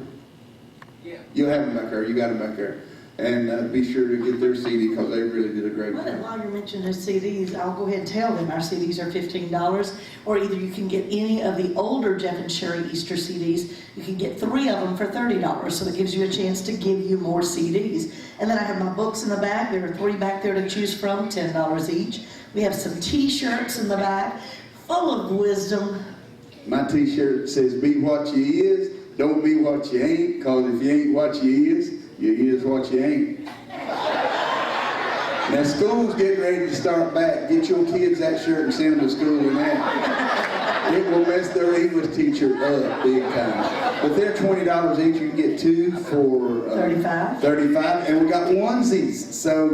Yeah. You'll have them back there. You got them back there. And be sure to get their CD because they really did a great Well, job. while you're mentioning the CDs, I'll go ahead and tell them our CDs are $15, or either you can get any of the older Jeff and Sherry Easter CDs. You can get 3 of them for $30, so that gives you a chance to give you more CDs. And then I have my books in the back. There are 3 back there to choose from, $10 each. We have some T-shirts in the back, full of wisdom. My T-shirt says, "Be what you is, don't be what you ain't, because if you ain't what you is what you ain't." Now school's getting ready to start back. Get your kids that shirt and send them to school in that. It will mess their English teacher up big time. But they're $20 each. You can get 2 for $35. $35, and we got onesies. So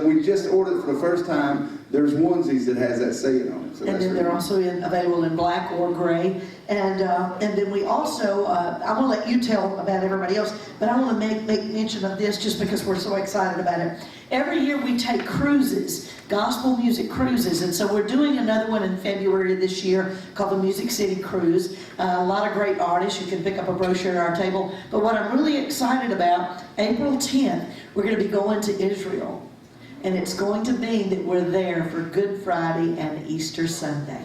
we just ordered for the first time there's onesies that has that saying on it. So And that's then they're really- also available in black or gray. And then we also, I want to let you tell about everybody else, but I want to make mention of this just because we're so excited about it. Every year we take cruises, gospel music cruises, and so we're doing another one in February of this year called the Music City Cruise. A lot of great artists. You can pick up a brochure at our table. But what I'm really excited about, April 10th, we're going to be going to Israel. And it's going to mean that we're there for Good Friday and Easter Sunday.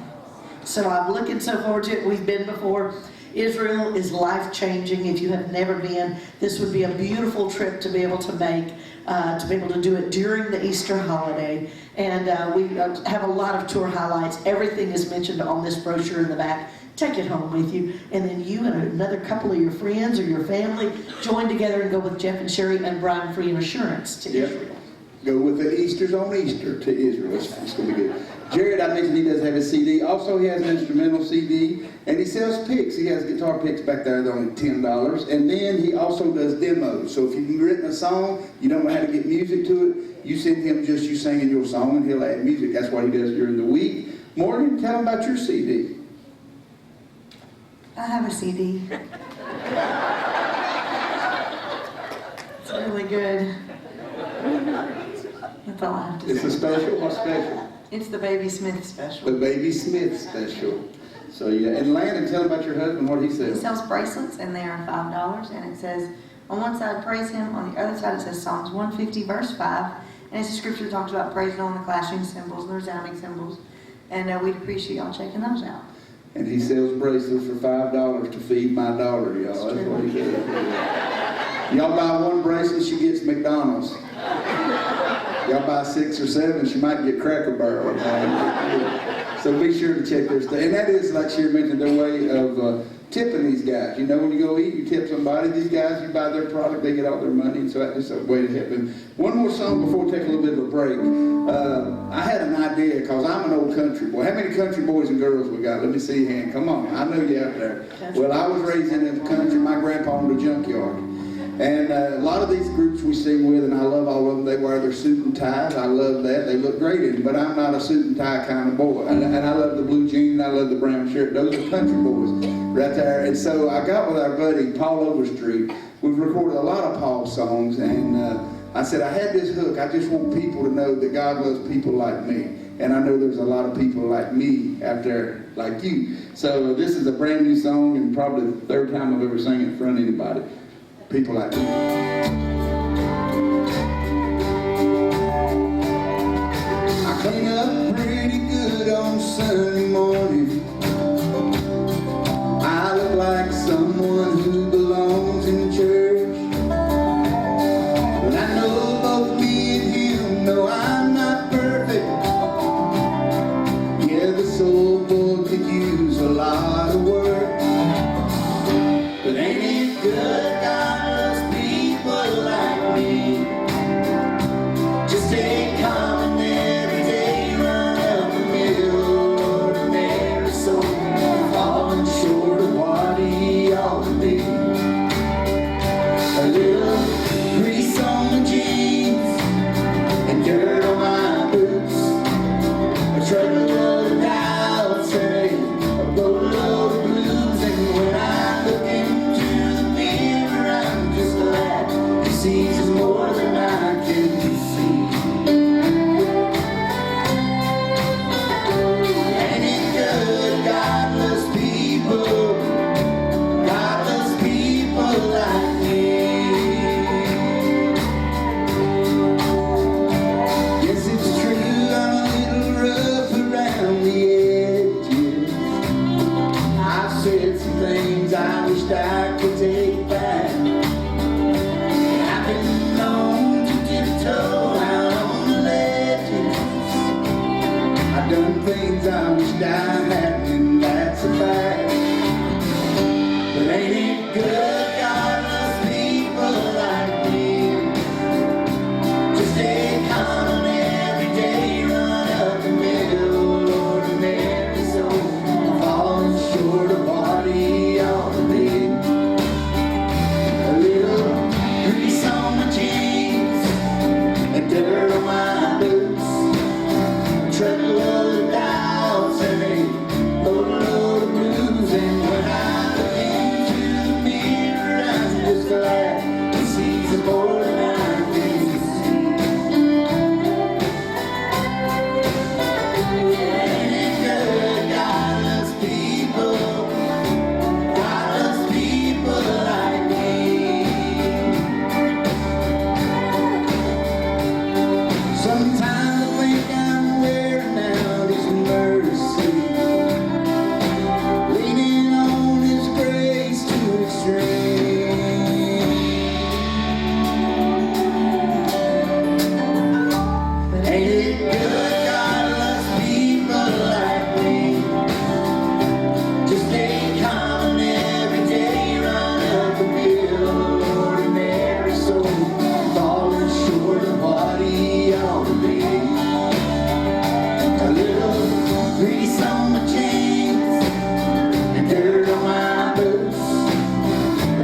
So I'm looking so forward to it. We've been before. Israel is life-changing. If you have never been, this would be a beautiful trip to be able to make, to be able to do it during the Easter holiday. And we have a lot of tour highlights. Everything is mentioned on this brochure in the back. Take it home with you. And then you and another couple of your friends or your family join together and go with Jeff and Sherry and Brian Free and Assurance to Yep. Israel. Go with the Easters on Easter to Israel. It's going to be good. Jared, I mentioned he does have a CD. Also, he has an instrumental CD, and he sells picks. He has guitar picks back there. They're only $10. And then he also does demos. So if you've written a song, you don't know how to get music to it, you send him just you singing your song, and he'll add music. That's what he does during the week. Morgan, tell him about your CD. I have a CD. It's really good. That's all I have to It's say. a special. What's special? It's the Baby Smith The special. Baby Smith special. So yeah, and Landon, tell him about your husband. What he He sells. sells bracelets, and they are $5, and it says, on one side, praise him, on the other side it says Psalms 150, verse 5, and it's a scripture that talks about praising on the clashing cymbals and the resounding cymbals, and we'd appreciate y'all checking those out. And he sells bracelets for $5 to feed my daughter, y'all. That's what he does. Y'all buy one bracelet, she gets McDonald's. Y'all buy 6 or 7, she might get Cracker Barrel. So be sure to check their stuff. And that is, like Sherry mentioned, their way of tipping these guys. You know, when you go eat, you tip somebody. These guys, you buy their product, they get all their money. And so that's just a way to help them. One more song before we take a little bit of a break. I had an idea, because I'm an old country boy. How many country boys and girls we got? Let me see your hand. Come on. I know you out there. Well, I was raised in the country. My grandpa owned a junkyard. And a lot of these groups we sing with, and I love all of them, they wear their suit and ties. I love that. They look great in it, but I'm not a suit and tie kind of boy. And I love the blue jeans, I love the brown shirt. Those are country boys right there. And so I got with our buddy, Paul Overstreet. We've recorded a lot of Paul's songs, and I said, I had this hook. I just want people to know that God loves people like me. And I know there's a lot of people like me out there like you. So this is a brand new song, and probably the third time I've ever sang it in front of anybody. People like me. I clean up pretty good on Sunday morning. I look like someone who belongs in church. But I know both me and him know I'm not perfect. Yeah, the soul boy could use a lot of work. But ain't it good? Things I wish I hadn't, and that's a fact. But ain't it good God loves people like me? Just stay calm every day, run up the middle, ordinary soul, falling short of what he ought to be. A little grease on my jeans and dirt on my boots.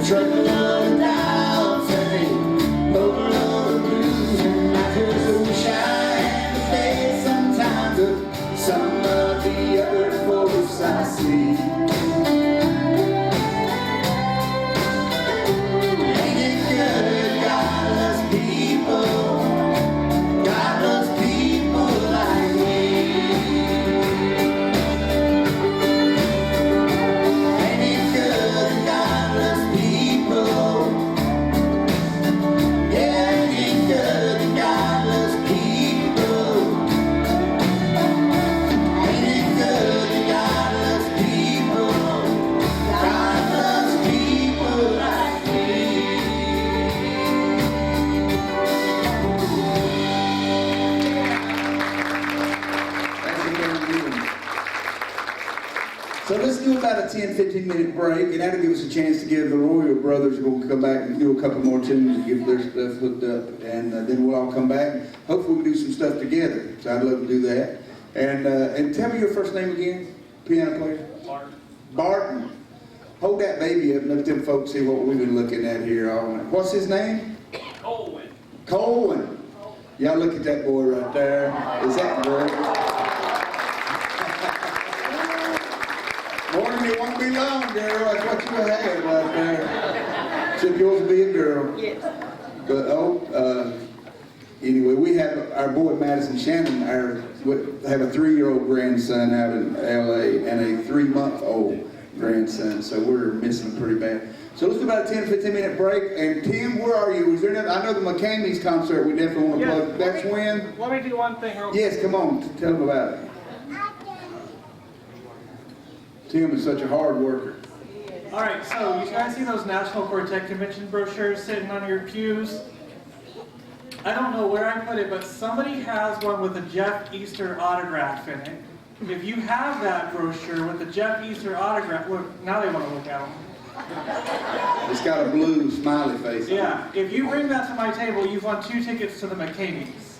Trouble on down, saying, over on the blues. And I just wish I had a face sometimes of some of the other folks I see. Ain't it good, God loves people, God loves people like me. Ain't it good, God loves people. Yeah, ain't it good, God loves people. Ain't it good, God loves people. God loves people like me. So let's do about a 10-15 minute break, and that'll give us a chance to give the Royal Brothers, who will come back and do a couple more tunes and give their stuff hooked up, and then we'll all come back. Hopefully we can do some stuff together, so I'd love to do that. And tell me your first name again, piano player? Mark. Barton. Hold that baby up and let them folks see what we've been looking at here all night. What's his name? Colwyn. Colwyn. Y'all look at that boy right there. Is that great? Morning, it won't be long, girl. That's what you have right there. Except yours will be a girl. Yes. But anyway, we have our boy Madison Shannon. We have a 3-year-old grandson out in L.A. and a 3-month-old grandson. So we're missing him pretty bad. So let's do about a 10-15 minute break. And Tim, where are you? Is there another? I know the McCamey's concert. We definitely want to plug. That's when. Let me do one thing real quick. Yes, come on. Tell them about it. Tim is such a hard worker. All right, so you guys see those National Quartet Convention brochures sitting on your pews? I don't know where I put it, but somebody has one with a Jeff Easter autograph in it. If you have that brochure with the Jeff Easter autograph, look, now they want to look at them. It's got a blue smiley face. Yeah, if you bring that to my table, you've won 2 tickets to the McCamey's.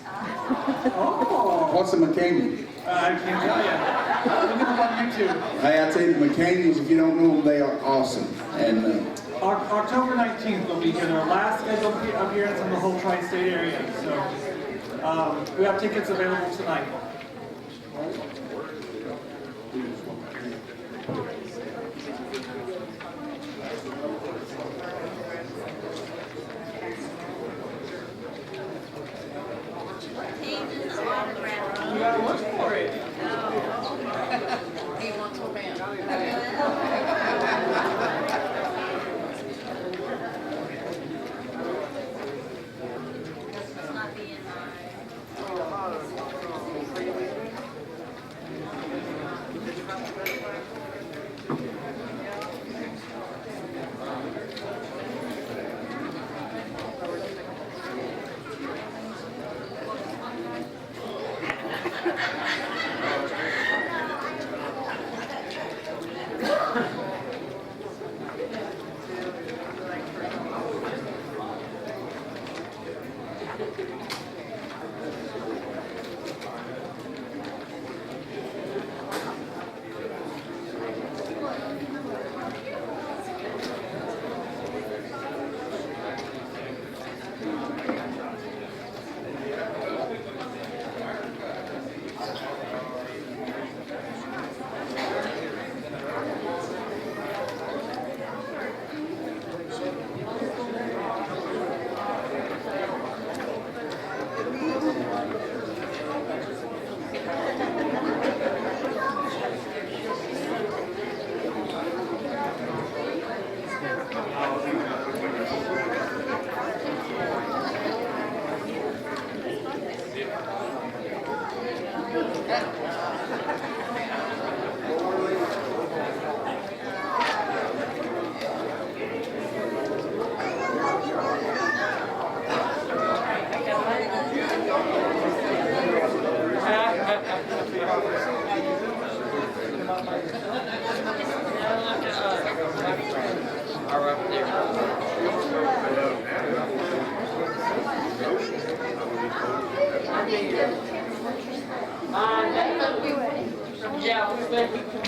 Oh, What's a McCamey? I can't tell you. Look at them on YouTube. Hey, I tell you, the McCamey's, if you don't know them, they are awesome. And October 19th they'll be here. Their last scheduled appearance in the whole tri-state area. So we have tickets available tonight. You gotta look for it. He wants a band. It's not being Yeah, we're ready to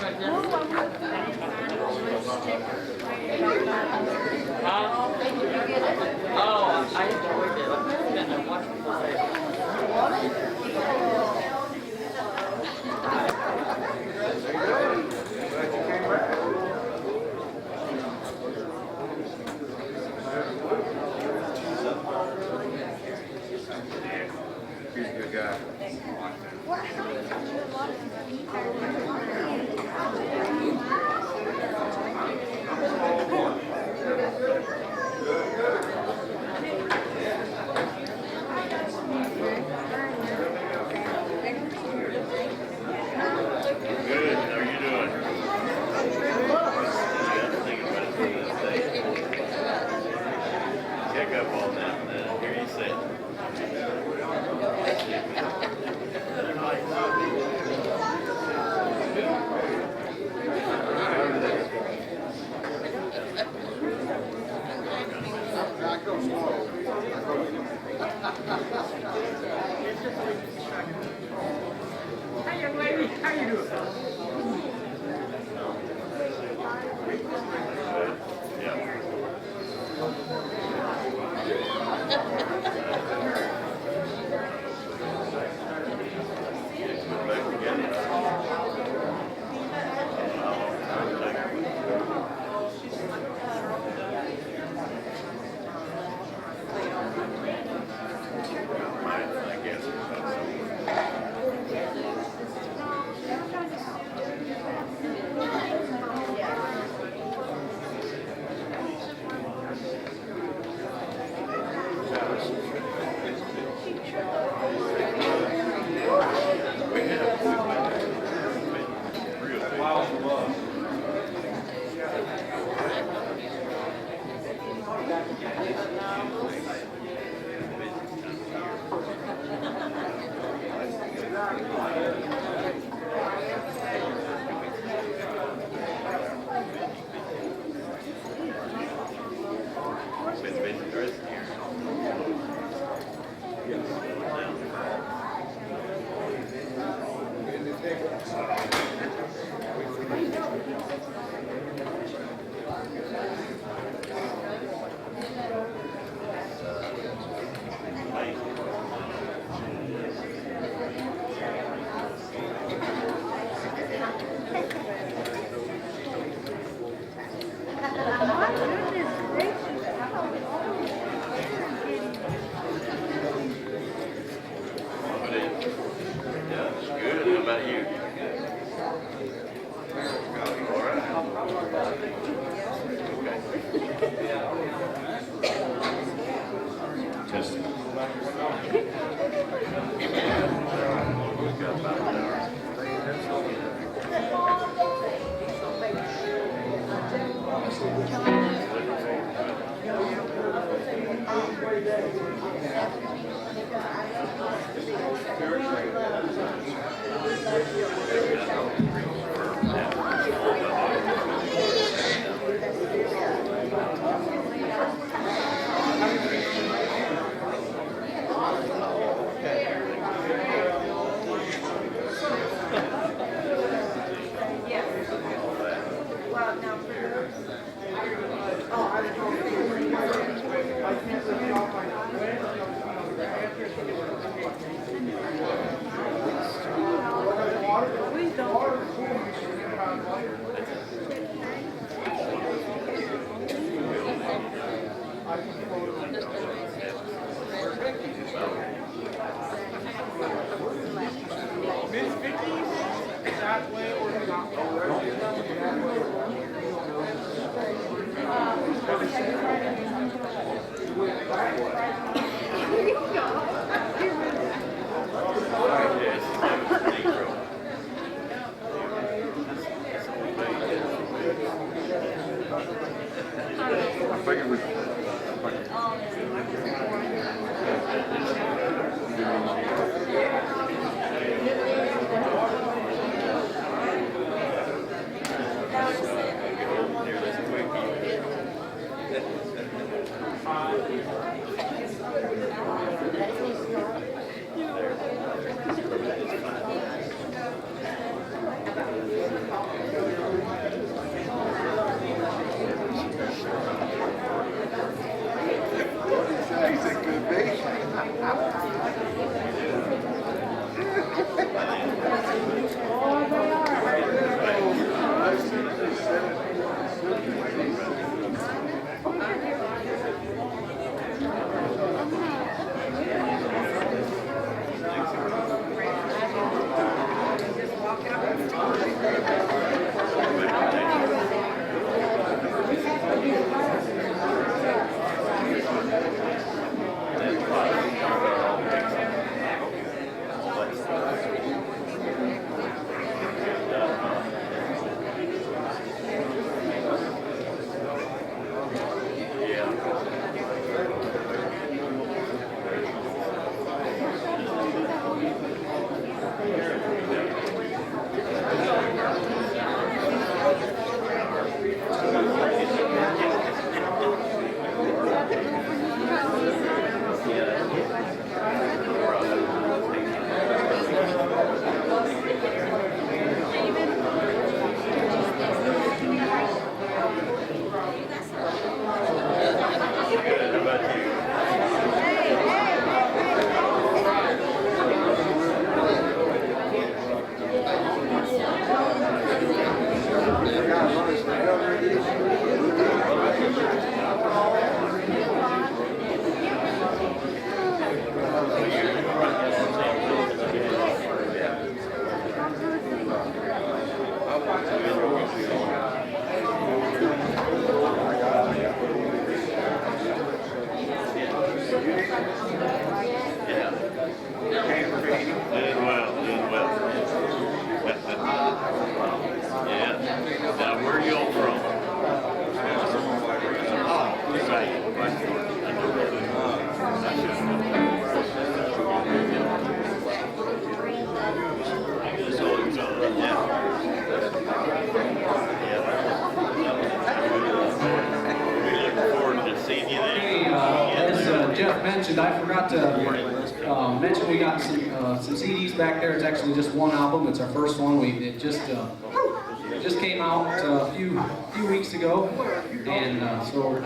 guy. Good. How are you doing? Check up on them and then hear you say. Hey, young lady, how you doing? I guess. Brett mentioned, I forgot to mention we got some CDs back there. It's actually just one album. It's our first one. It just came out a few weeks ago, and so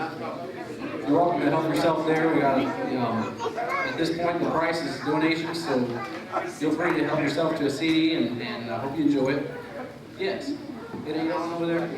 you're welcome to help yourself there. We got at this point the price is donations, so feel free to help yourself to a CD, and I hope you enjoy it. Yes, it ain't on over there.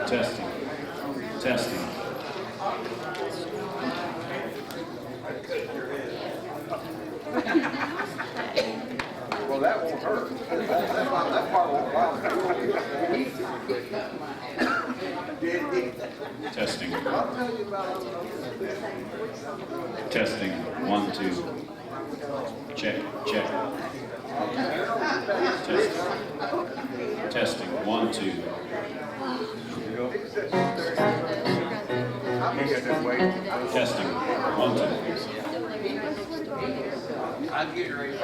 Testing. Testing. Well, that won't hurt. That part won't bother. Testing. I'll tell you about Testing. 1, 2. Check. Check. Testing. Testing. 1, 2. Testing. 1, 2. I'll get ready.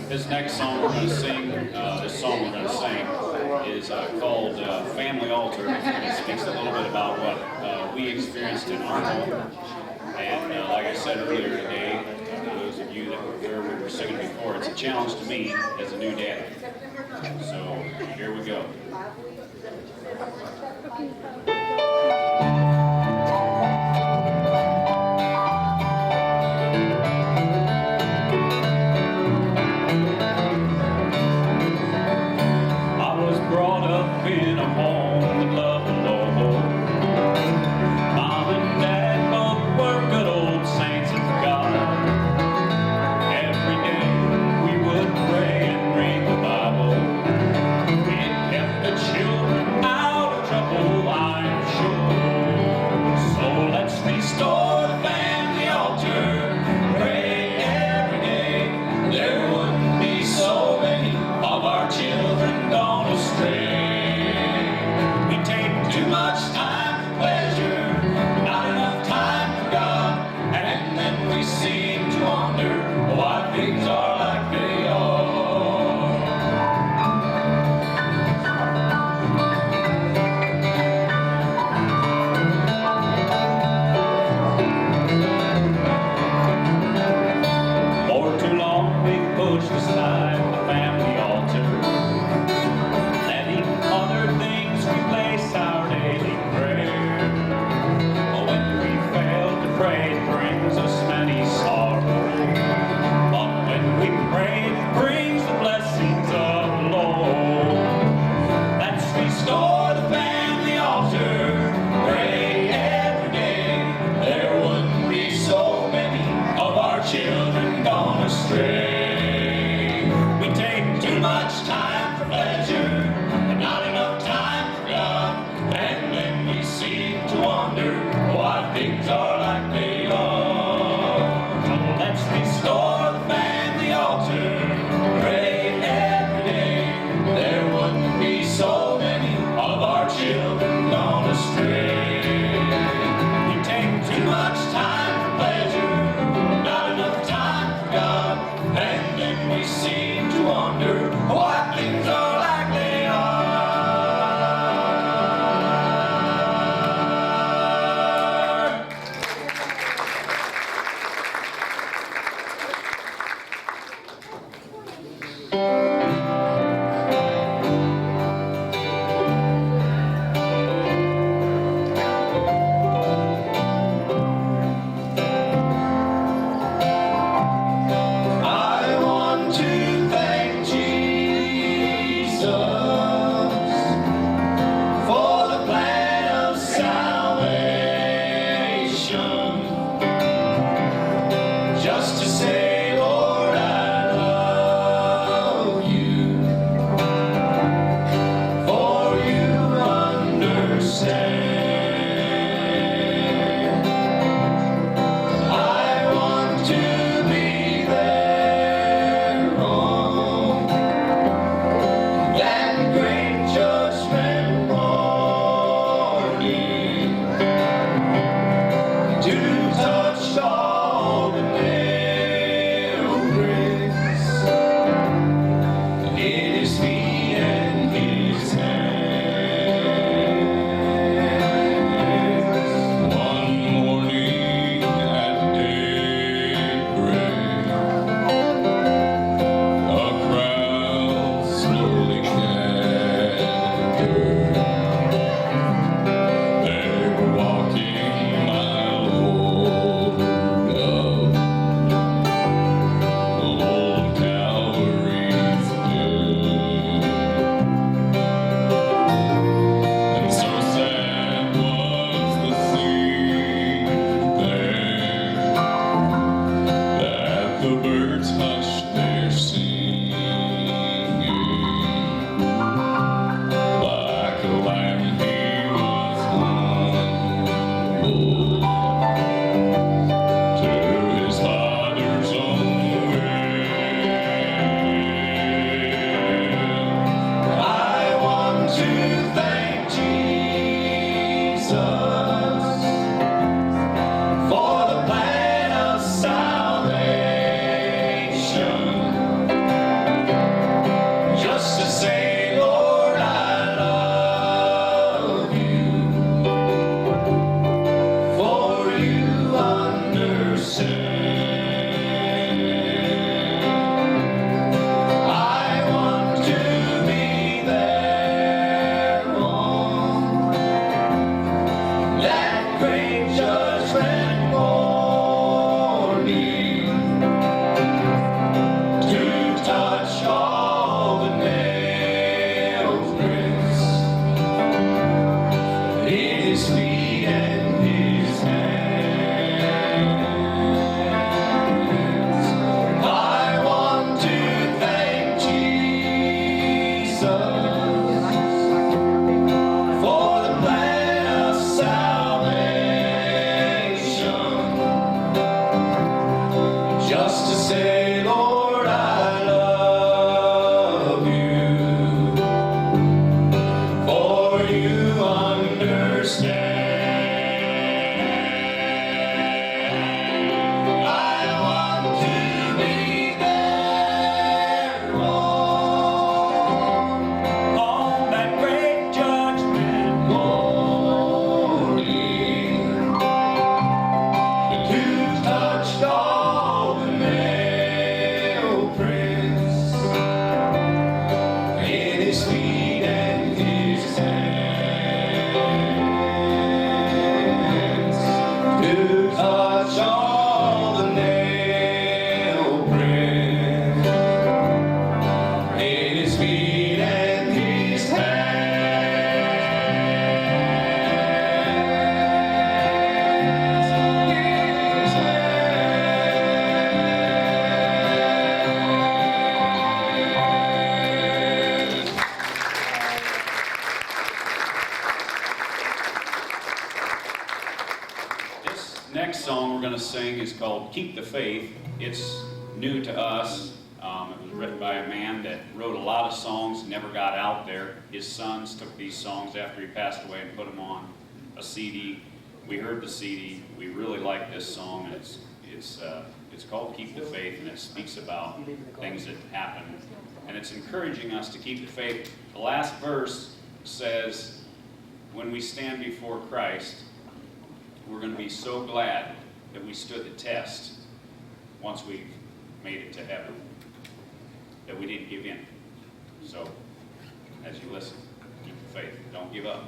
This next song we're going to sing, is called Family Altar. It speaks a little bit about what we experienced in our home. And like I said earlier today, for those of you that were there, we were singing before, it's a challenge to me as a new dad. So here we go. In a home that loved the Lord. Mom and Dad both were good old saints of God. Every day we would pray and read the Bible. It kept the children out of trouble, I'm sure. So let's restore the family altar. Pray every day. There wouldn't be so many of our children gone astray. Too much time for pleasure, not enough time for God, and then we seem to wonder why things are like they are. For too long we pushed aside the family altar, letting other things replace our daily prayer. When we fail to pray, it brings us many sorrows. But when we touch all the nail prints in his feet and his This next song we're going to sing is called Keep the Faith. It's new to us. It was written by a man that wrote a lot of songs, never got out there. His sons took these songs after he passed away and put them on a CD. We heard the CD. We really like this song. And it's called Keep the Faith, and it speaks about things that happen. And it's encouraging us to keep the faith. The last verse says, when we stand before Christ, we're going to be so glad that we stood the test once we've made it to heaven, that we didn't give in. So, as you listen, keep the faith. Don't give up.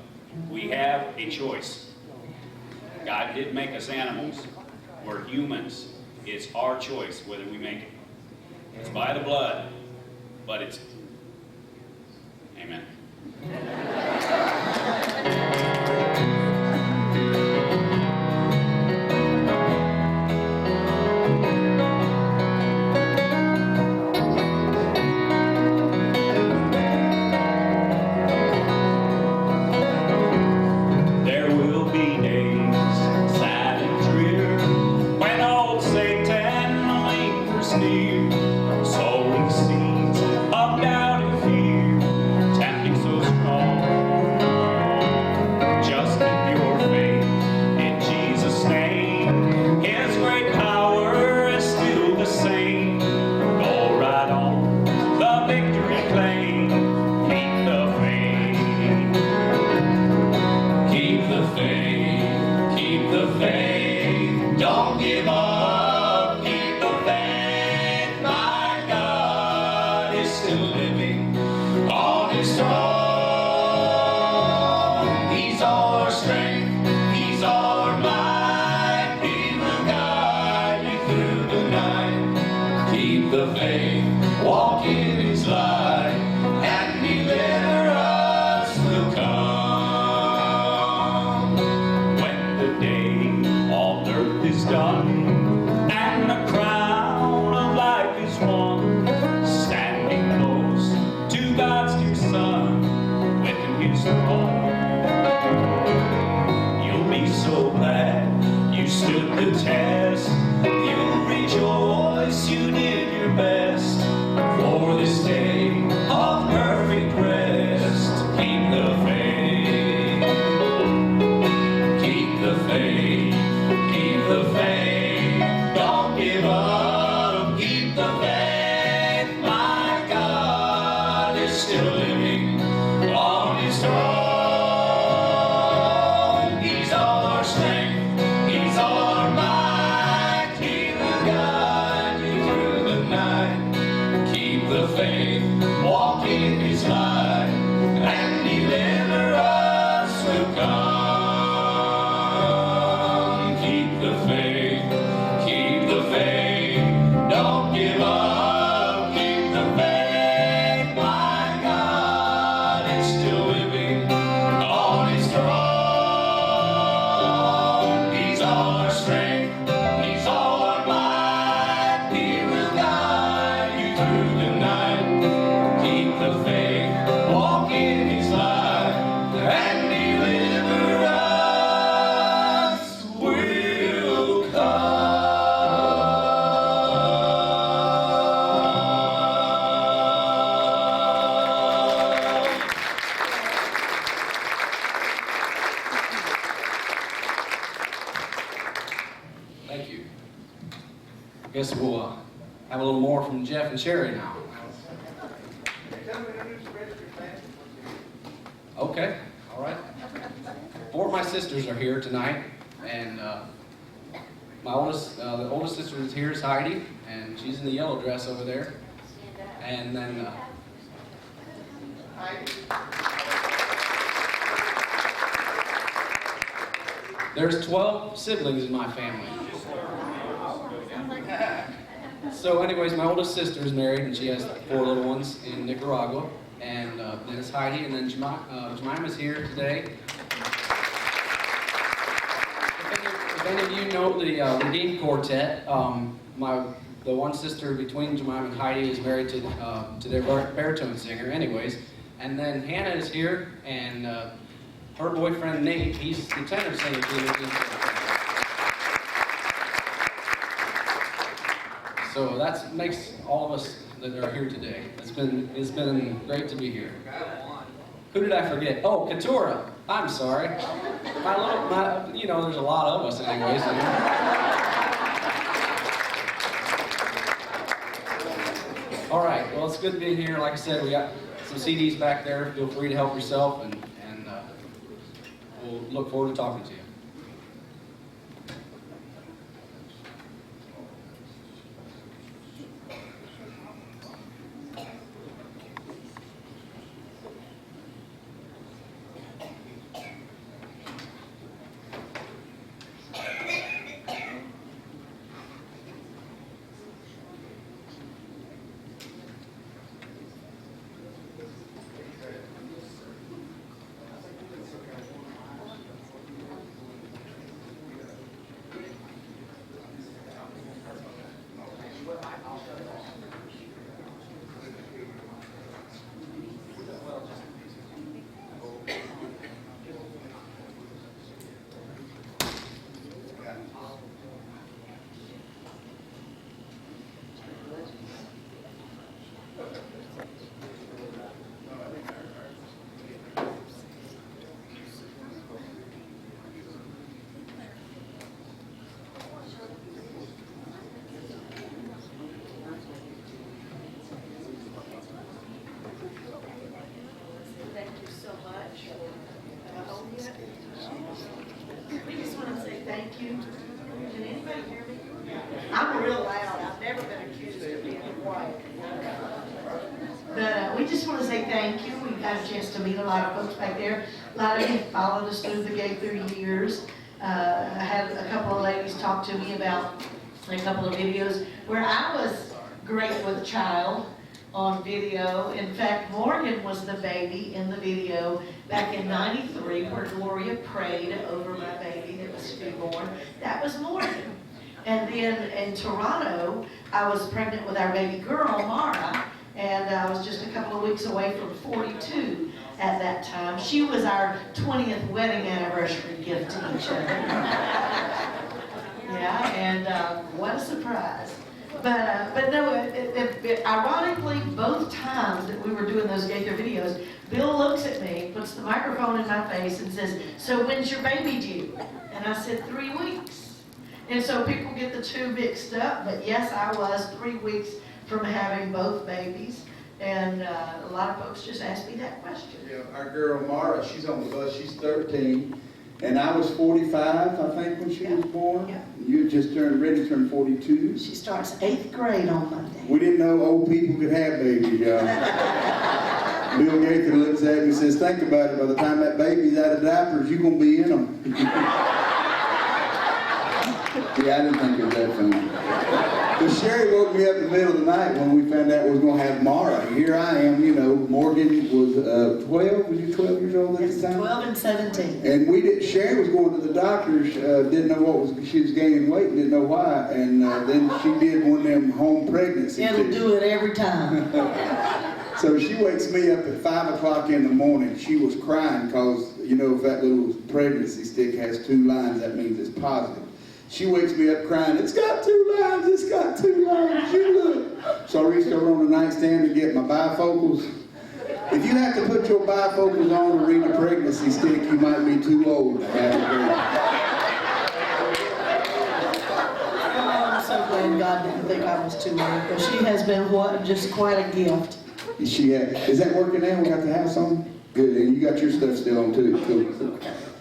We have a choice. God did make us animals. We're humans. It's our choice whether we make it. It's by the blood, but it's... Amen. There will be days sad and drear when old Satan lingers near, sowing seeds of doubt and fear, tempting so strong. Just keep your faith in Jesus' name. His great power is still the same. Go right on, the victory claim. Keep the faith. Keep the faith, keep the faith, don't give up, keep the faith, my God is still living on his throne. He's our strength, he's our might, he will guide you through the night. Keep the faith, walk in his light, and deliverance will come. When the day on earth is done, and the crown of life is won, standing close to God's dear Son, within his throne, you'll be so glad you stood the test. You'll rejoice you did your best for this day of perfect rest. Keep the faith, keep the faith, keep the faith, don't give up, keep the faith, my God is still living on his throne. He's all our strength, he's all our might, he will guide you through the night. Keep the faith, walk in his light, and deliverance will come. Keep the faith, don't give up, keep the faith, my God is still living on his throne. He's all our strength, he's all our might, he will guide you through the night. Keep the faith, walk in his light, and deliverance will come. Thank you. I guess we'll have a little more from Jeff and Sherry now. Okay, all right. Four of my sisters are here tonight, and my oldest, the oldest sister is here is Heidi, and she's in the yellow dress over there. And then There's 12 siblings in my family. So anyways, my oldest sister is married and she has 4 little ones in Nicaragua. And then it's Heidi, and then Jemima's here today. If any of you know the Redeemed Quartet, the one sister between Jemima and Heidi is married to their baritone singer anyways. And then Hannah is here, and her boyfriend Nate, he's the tenor singer to the Redeemed Quartet. So that makes all of us that are here today. It's been great to be here. Who did I forget? Oh, Keturah. I'm sorry. You know, there's a lot of us anyways. All right, well, it's good being here. Like I said, we got some CDs back there. Feel free to help yourself, and we'll look forward to talking to you. We just want to say thank you. Can anybody hear me? I'm real loud. I've never been accused of being quiet. But we just want to say thank you. We got a chance to meet a lot of folks back there. A lot of you followed us through the gate through years. I had a couple of ladies talk to me about a couple of videos where I was great with a child on video. In fact, Morgan was the baby in the video back in '93 where Gloria prayed over my baby that was to be born. That was Morgan. And then in Toronto, I was pregnant with our baby girl, Mara, and I was just a couple of weeks away from 42 at that time. She was our 20th wedding anniversary gift to each other. Yeah, and what a surprise. But no, ironically, both times that we were doing those Gaither videos, Bill looks at me, puts the microphone in my face and says, "So when's your baby due?" And I said, 3 weeks. And so people get the two mixed up, but yes, I was 3 weeks from having both babies. And a lot of folks just asked me that question. Yeah, our girl Mara, she's on the bus, she's 13. And I was 45, I think, when she was born. Yeah. You had just ready to turn 42. She starts 8th grade on Monday. We didn't know old people could have babies, y'all. Bill Gaither looks at me and says, "Think about it, by the time that baby's out of diapers, you're going to be in them." Yeah, I didn't think it was that funny. But Sherry woke me up in the middle of the night when we found out we was going to have Mara. And here I am, you know, Morgan was 12. Was you 12 years old at the time? 12 and 17. And Sherry was going to the doctors, didn't know she was gaining weight, didn't know why. And then she did one of them home pregnancy It'll things. do it every time. So she wakes me up at 5 o'clock in the morning. She was crying because, you know, if that little pregnancy stick has 2 lines, that means it's positive. She wakes me up crying, "It's got 2 lines, it's got 2 lines, you look." So I reached over on the nightstand to get my bifocals. If you have to put your bifocals on to read a pregnancy stick, you might be too old to have a baby. I'm so glad God didn't think I was too old, because she has been just quite a gift. Is that working now? We got the house on? Good, and you got your stuff still on too. Cool.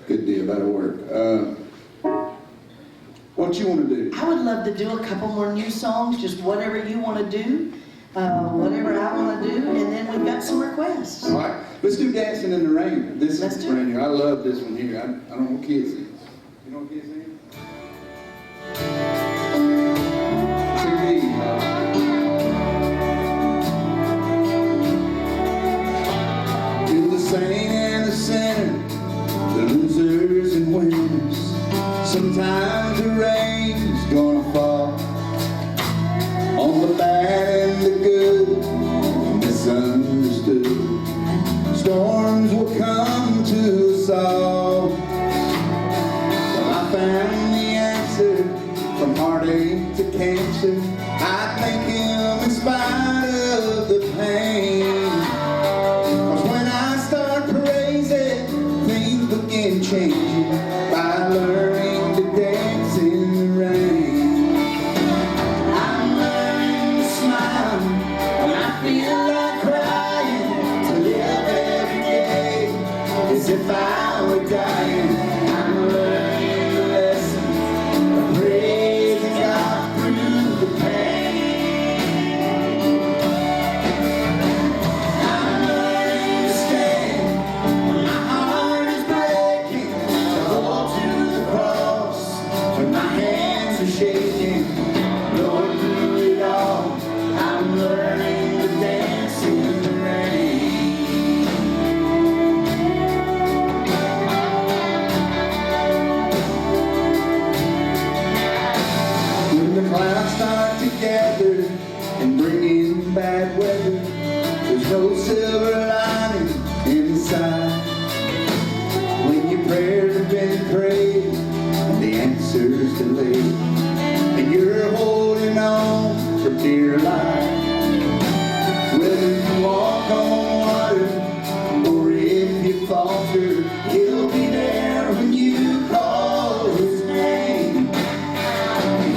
Good deal, that'll work. What you want to do? I would love to do a couple more new songs, just whatever you want to do, whatever I want to do, and then we've got some requests. All right, let's do Dancing in the Rain. This Let's is do brand new. I love this one here. I don't know what kids is. You know what went to cancer, I thank Him in spite of the pain. 'Cause when I start praising, things begin changing by learning to dance in the rain. I'm learning to smile when I feel like crying, to live every day as if I were dying. I'm learning the lesson of praising God through the pain. I'm learning to stand when my heart is breaking, to hold to the cross when my hands are shaking. Lord, through it all, I'm learning to dance in the rain. When the clouds start to gather and bring in bad weather, there's no silver lining inside. When your prayers have been prayed and the answer's delayed, and you're holding on for dear life. Whether you walk on water or if you falter, He'll be there when you call His name.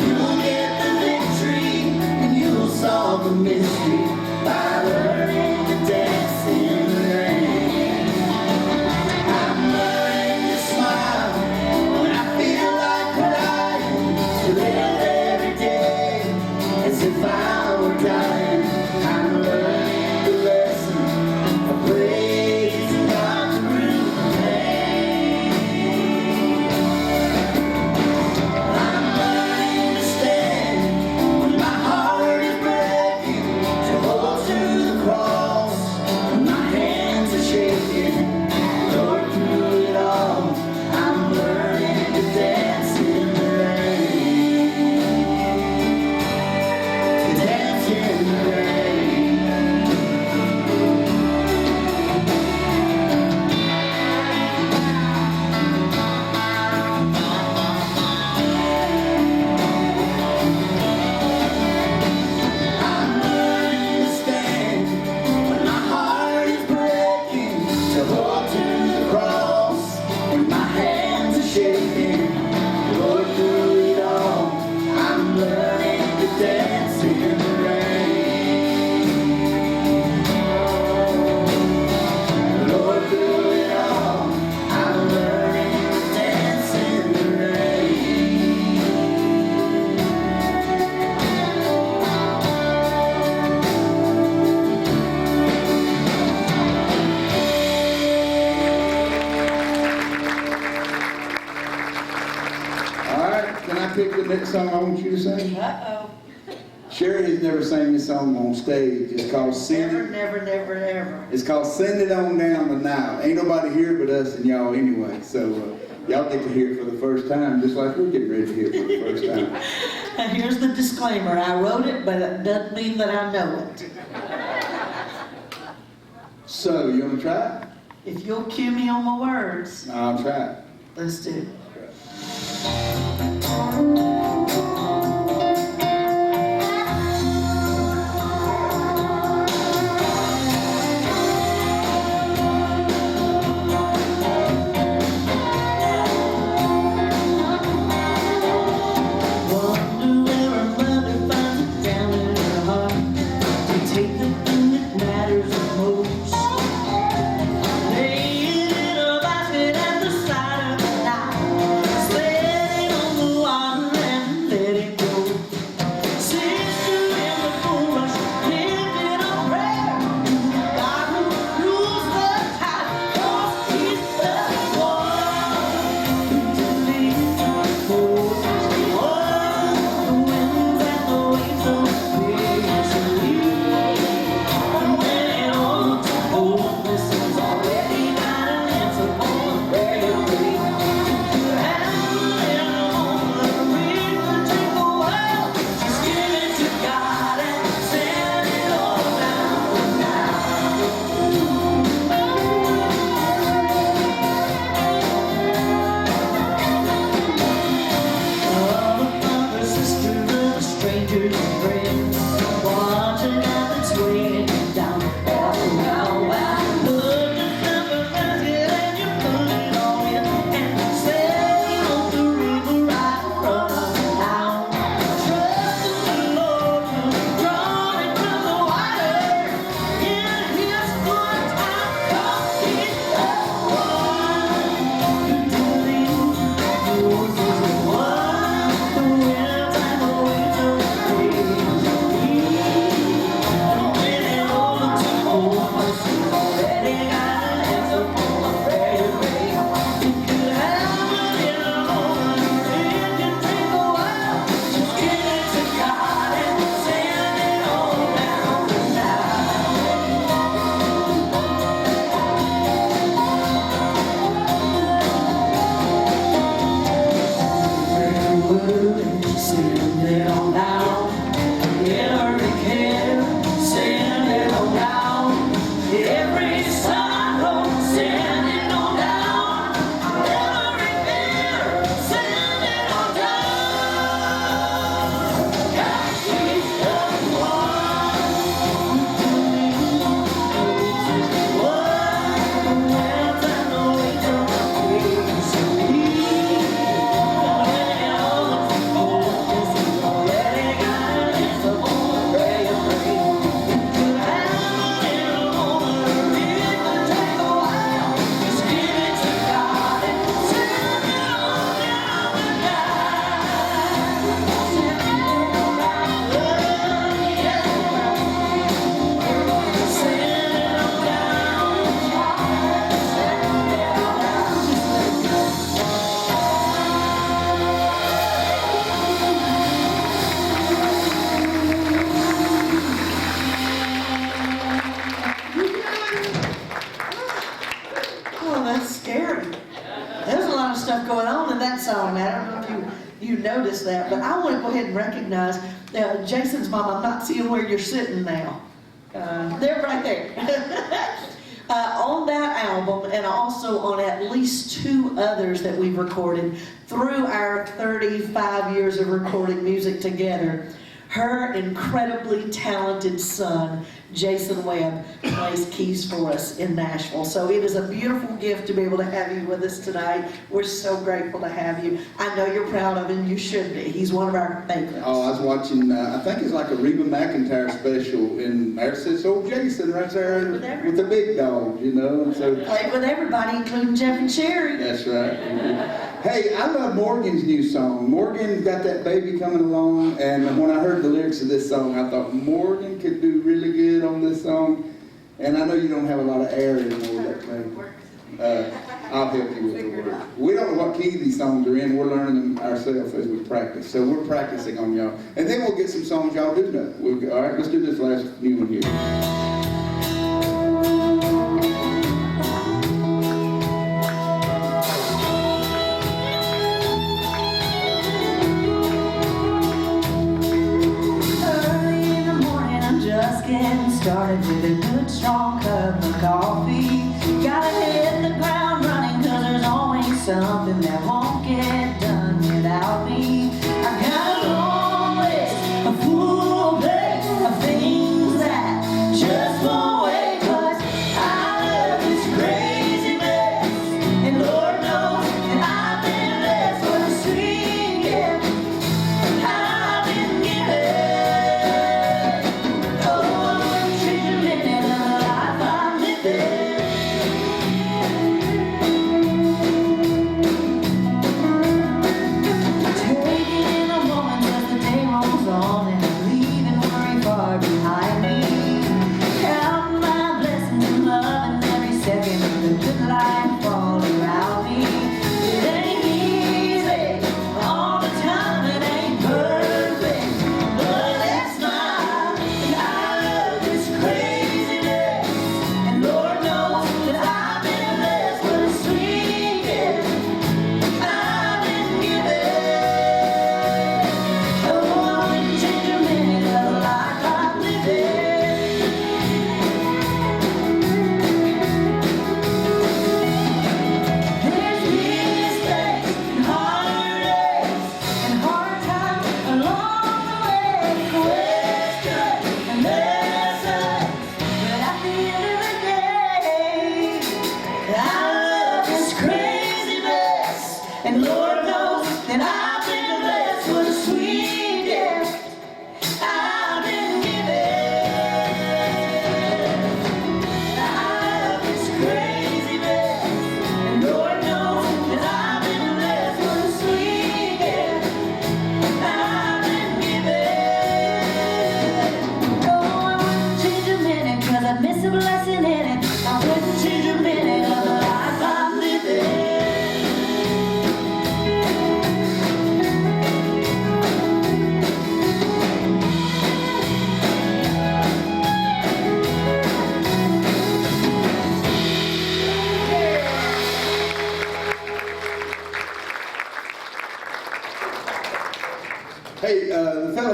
You'll get the victory and you'll solve the mystery by learning to dance in the rain. I'm learning to smile when I feel like crying, to live every day as if I were dying. I'm learning the lesson of praising God through the pain. I'm learning to stand when my heart is breaking, to hold to the cross when my hands are shaking. Lord, through it all, I'm learning to dance in the rain. To dance in the rain. I'm learning to stand when my heart is breaking, to hold to the cross when my hands are shaking. Lord, through it all, I'm learning to dance in the rain. Lord, through it all, I'm learning to dance in the rain. All right, can I pick the next song I want you to sing? Uh-oh. Sherry has never sang this song on stage. It's called Send Never, It. never, never, ever. It's called Send It On Down the Nile. Ain't nobody here but us and y'all anyway. So y'all get to hear it for the first time, just like we're getting ready to hear it for the first time. And here's the disclaimer. I wrote it, but it doesn't mean that I know it. So, you want to try it? If you'll cue me on my words, I'll try it. let's do it. Wonder where a mother finds it down in her heart to take the thing that matters the most. Lay it in a basket at the side of the night. strangers and friends, watching out the swing down the round back. Put the number basket and you put it all in, and sail on the river right in front of town. Trust in the Lord will draw it from the water. In His foot I've come in the one. To the yours is the one. The winds and the waves of the waves. And when it all looks hopeless, He's already got an answer for my prayer. It could happen in a moment. It can take a while. Just give it to God and send it on down now. Send it on down. In a hurricane, send it on down. Every sorrow, send it on down. Every fear, send it on down. God, He's the one. He's the one. The winds and the waves of the waves. Oh, that's scary. There's a lot of stuff going on in that song. I don't know if you noticed that, but I want to go ahead and recognize Jason's mom. I'm not seeing where you're sitting now. They're right there. On that album, and also on at least 2 others that we've recorded through our 35 years of recording music together, her incredibly talented son, Jason Webb, plays keys for us in Nashville. So it is a beautiful gift to be able to have you with us tonight. We're so grateful to have you. I know you're proud of him. You should be. He's one of our favorites. Oh, I was watching, I think it's like a Reba McEntire special, and there sits old Jason right there with the big dog, you know. And so Played with everybody, including Jeff and Sherry. that's right. Hey, I love Morgan's new song. Morgan's got that baby coming along, and when I heard the lyrics of this song, I thought Morgan could do really good on this song. And I know you don't have a lot of air anymore that way. I'll help you with the words. We don't know what key these songs are in. We're learning them ourselves as we practice. So we're practicing on y'all. And then we'll get some songs y'all do know. All right, let's do this last new one here. Just getting started with a good strong cup of coffee. Gotta hit the ground running, cause there's always something that won't get done without me. I got a long list, a full plate of things that just won't wait, cause I love this crazy mess, and Lord knows that I've been blessed with a sweet gift I've been given.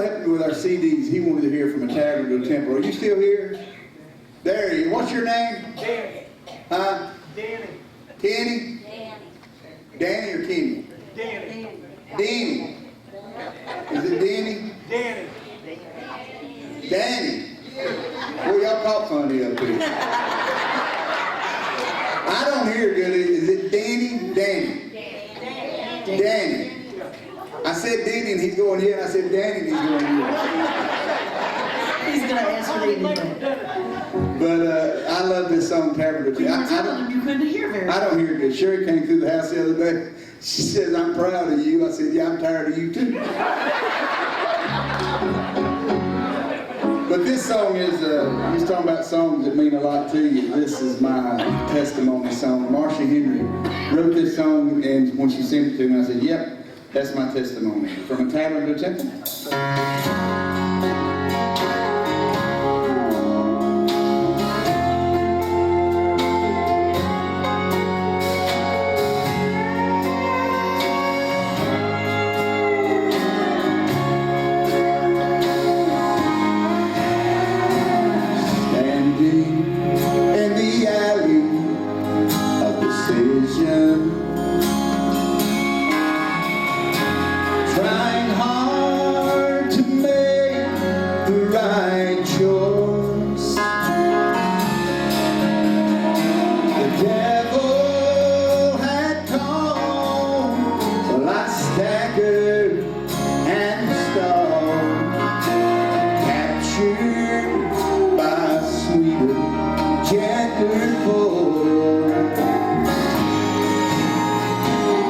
helping me with our CDs. He wanted to hear from a tavern to a temple. Are you still here? There you. What's your name? Danny. Huh? Danny. Kenny? Danny or Kenny? Danny. Danny. Is it Danny? Danny. Danny. Boy, y'all talk funny up here. I don't hear good. Is it Danny? Danny. Danny. I said Danny and he's going yeah. And I said Danny and he's going yeah. He's going to answer anything. But I love this song, Tavern to You were Temple. telling him you couldn't hear very I don't hear good. Sherry came through the house the other day. She says, I'm proud of you. I said, yeah, I'm tired of you too. But this song is, he's talking about songs that mean a lot to you. This is my testimony song. Marcia Henry wrote this song, and when she sent it to me, I said, yep, that's my testimony. From a tavern to a temple. In the alley of decision, trying hard to make the right choice. The devil had come, well, I staggered and stalled, captured by sweeter, gentler pull.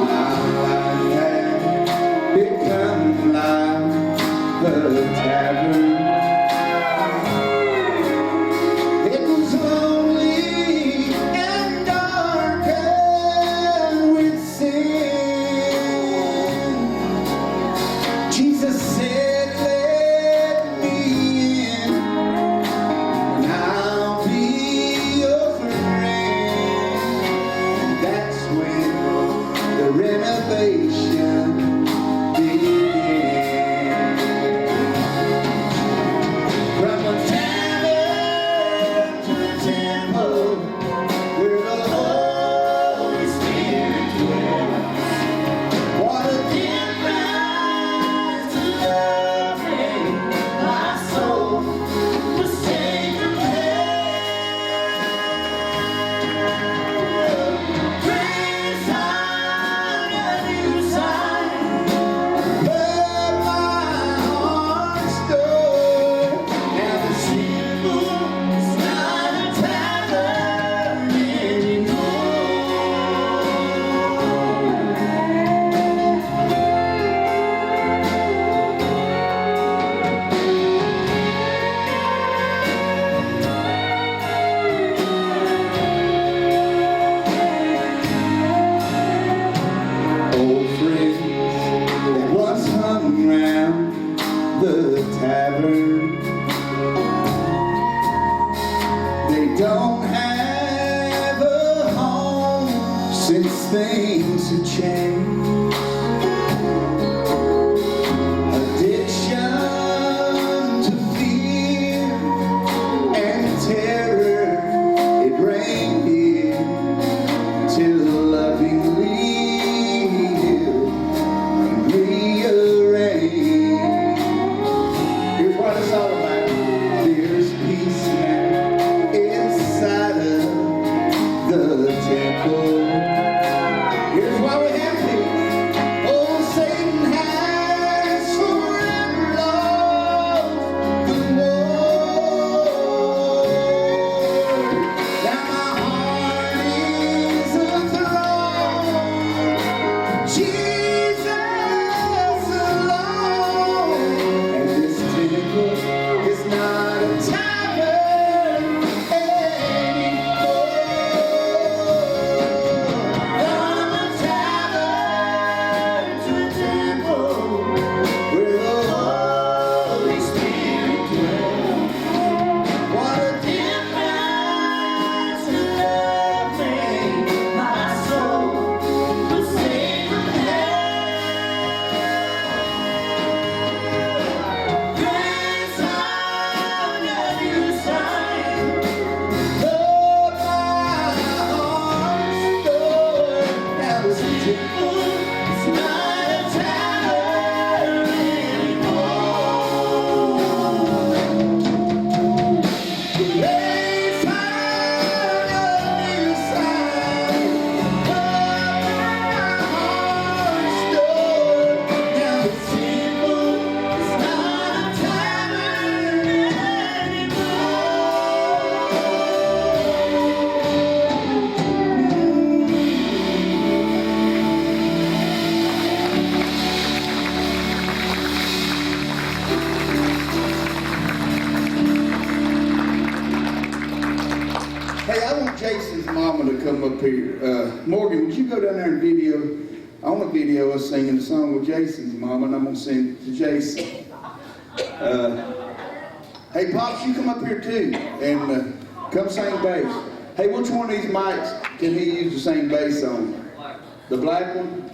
My life had become like a tavern. It was lonely and dark and with sin. Jesus said, let me in. I'll be your friend. That's when the renovation began. From a tavern to a temple, where the Holy Spirit dwells. What a difference to loving my soul. The Savior grace on a new sign, above my heart's door. Now the symbol is not a tavern anymore. Old friends that once hung round the tavern, they don't have a home since things have changed. Addiction to fear and terror, it reigned here till lovingly healed and rearranged. Here's what it's all about. There's peace now inside of the temple. Here's why we have peace. Oh, Satan has forever lost the war. Now my heart is a throne, Jesus alone, and this temple to come up here. Morgan, would you go down there and video? I want to video us singing a song with Jason's mama, and I'm going to sing to Jason. Hey, Pops, you come up here too, and come sing bass. Hey, which one of these mics can he use to sing bass on? The black one?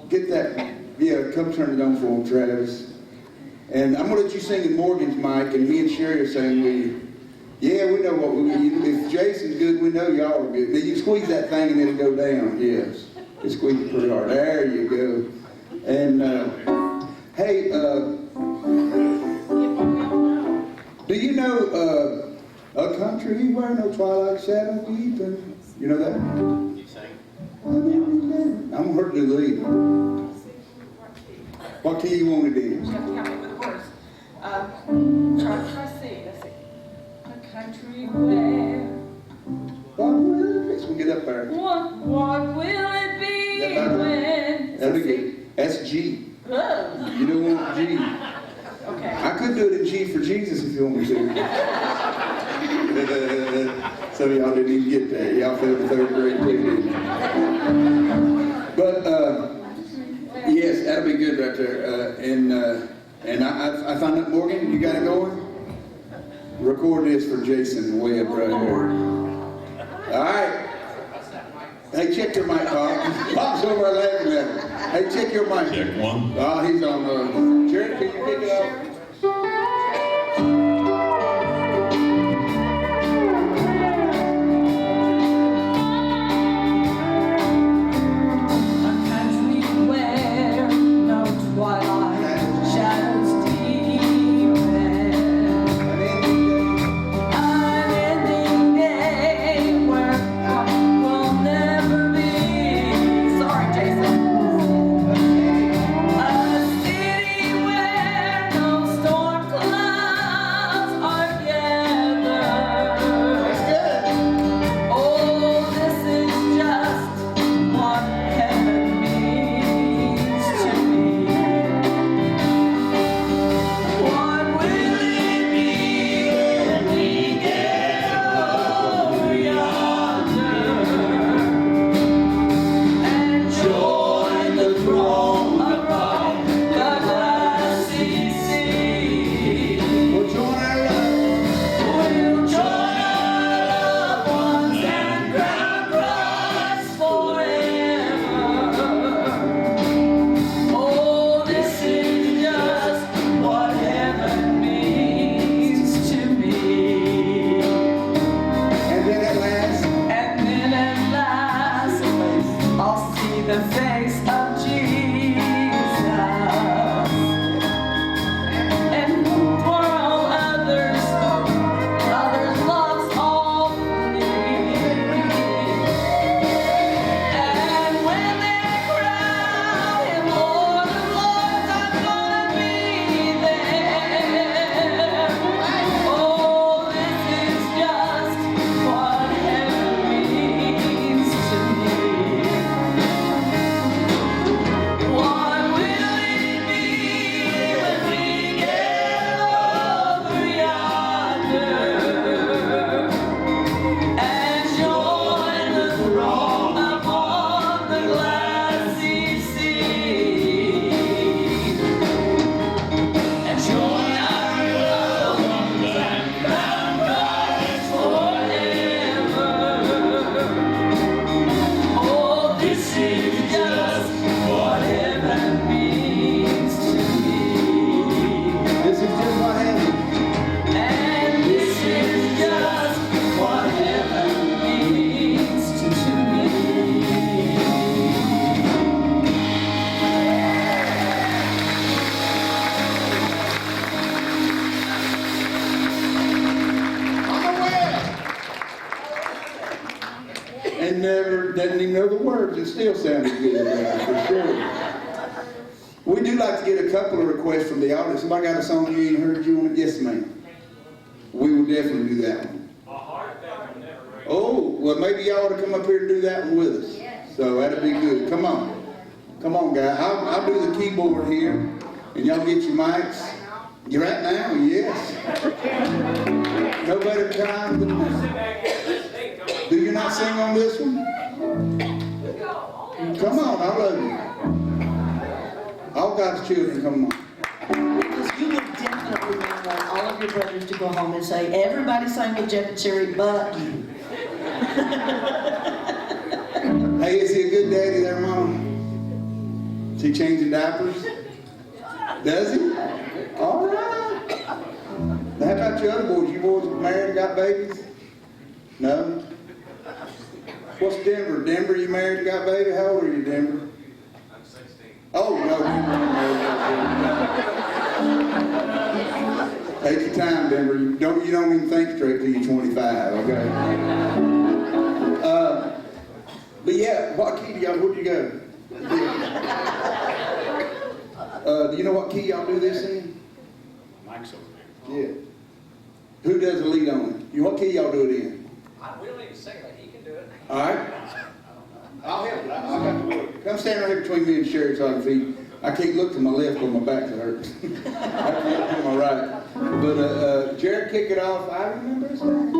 Get that. Yeah, come turn it on for him, Travis. And I'm going to let you sing in Morgan's mic, and me and Sherry are saying with you. Yeah, we know what we if Jason's good, we know y'all are good. Now you squeeze that thing and it'll go down, yes. You squeeze it pretty hard. There you go. And, hey, do you know A Country Where No Twilight Shadow Weeping? You know that? You sing. I'm going to hurt the lead. What key you want to do? You have to count me with the words. Try to see. Let's see. A country where. What will it be? We'll get up there. What will it be when? That'll be good. That's G. Oh. You don't want G. Okay. I could do it in G for Jesus if you want me to. Some of y'all didn't even get that. Y'all failed the third grade too, didn't you? But, yes, that'll be good right there. And I found out, Morgan, you got it going? Record this for Jason Webb right here. All right. Hey, check your mic, Pop. Pop's over there laughing at him. Hey, check your mic. Check one. Oh, he's on Jared, can you pick it up? Didn't even know the words. It still sounded good, for sure. We do like to get a couple of requests from the audience. Somebody got a song you ain't heard you want to guess, man? We will definitely do that one. Oh, well, maybe y'all ought to come up here and do that one with us. So that'll be good. Come on. Come on, guys. I'll do the keyboard here, and y'all get your mics. You right now? Yes. No better time than now. Do you not sing on this one? Come on, I love you. All God's children, come on. Because you would definitely want all of your brothers to go home and say, everybody sang with Jeff and Sherry but you. Hey, is he a good daddy there, Mom? Is he changing diapers? Does he? All right. Now, how about you other boys? You boys married and got babies? No? What's Denver? Denver, you married and got baby? How old are you, Denver? I'm 16. Oh, no. Take your time, Denver. You don't even think straight till you're 25, okay? But yeah, what key do y'all, where'd you go? Do you know what key y'all do this in? Mike's over there. Yeah. Who does the lead on it? What key y'all do it in? We don't even sing it. He can do it. All right. I'll help you. I got the word. Come stand right here between me and Sherry so I can see. I can't look to my left or my back hurts. I have to look to my right. But Jared, kick it off. I remember his name.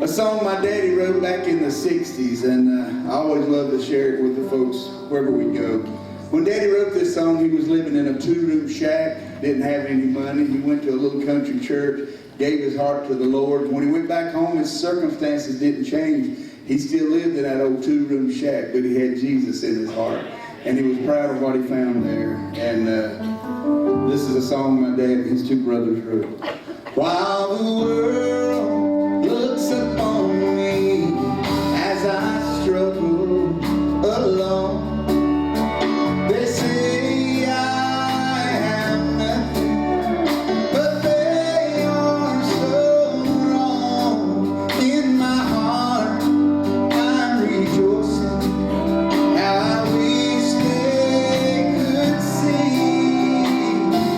A song my daddy wrote back in the 60s, and I always love to share it with the folks wherever we go. When Daddy wrote this song, he was living in a 2-room shack, didn't have any money. He went to a little country church, gave his heart to the Lord. When he went back home, his circumstances didn't change. He He still lived in that old two-room shack, but he had Jesus in his heart. And he was proud of what he found there. And this is a song my dad and his two brothers wrote. While the world looks upon me as I struggle alone, they say I have nothing, but they are so wrong. In my heart I'm rejoicing, how I wish they could see.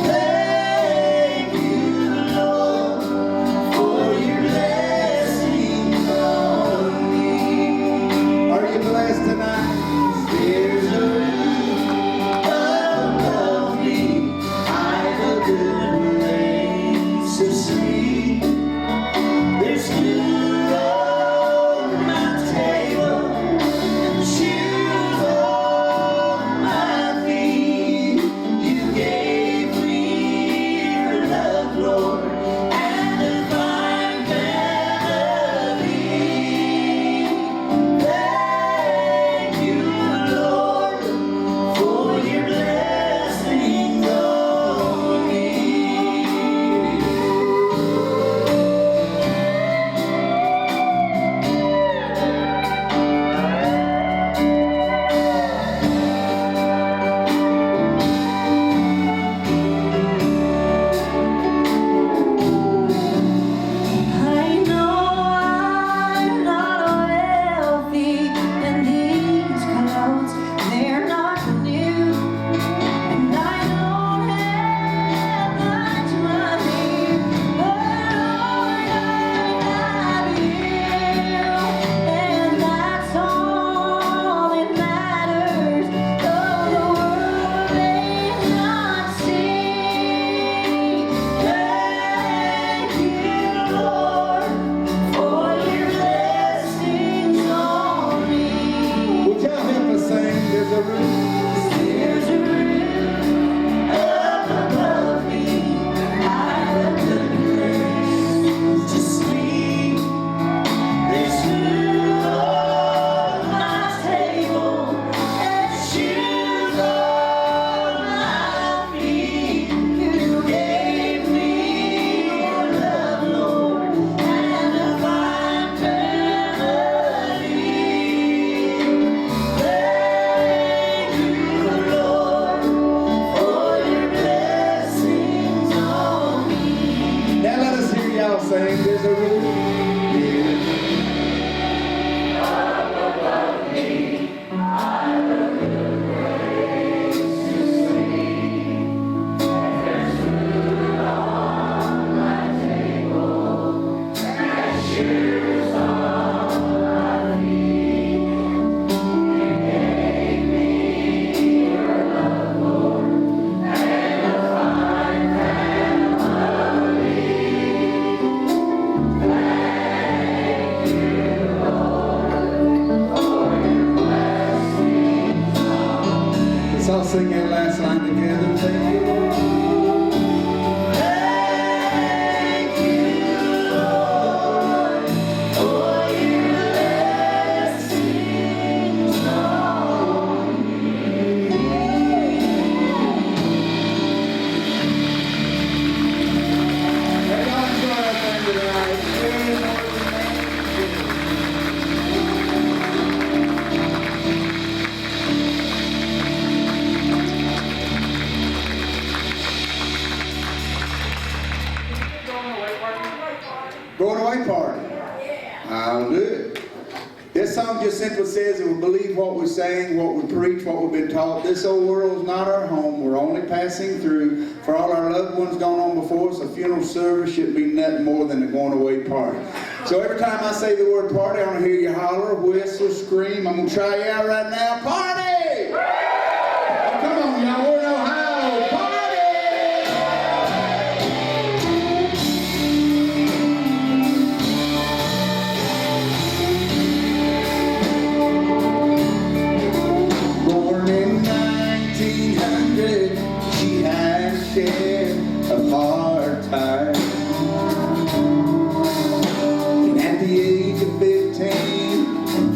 Thank you, Lord, for your blessings on me. Are you blessed tonight? There's a roof above me, I've a good place to sleep. There's food on my table and shoes on my feet. You gave me your love, Lord, and a fine family. Thank you, Lord, for your blessings on me. I know I'm not wealthy, and these clothes, they're not new. And I don't have much money, but Lord, I have you, and that's all that matters. Though the world may not see. Thank you, Lord, for your blessings on me. Would y'all help us sing? There's a roof. There's a roof up above me, I've a good place to sleep. There's food on my table and shoes on my feet. You gave me your love, Lord, and a fine family. Thank you, Lord, for your blessings on me. Now let us hear y'all sing. There's a roof. Let's all sing that last line together. Thank you, Lord. Thank you, Lord, for your blessings on me. Hey, y'all enjoy our thing tonight. Going away party. I'll do it. This song just simply says that we believe what we sing, what we preach, what we've been taught. This old world's not our home. We're only passing through. For all our loved ones gone on before us, a funeral service shouldn't be nothing more than a going away party. So every time I say the word party, I want to hear you holler, whistle, scream. I'm going to try you out right now. Party! Oh, come on, y'all. We're in Ohio. Party! Born in 1900, she had shared a hard time. And at the age of 15,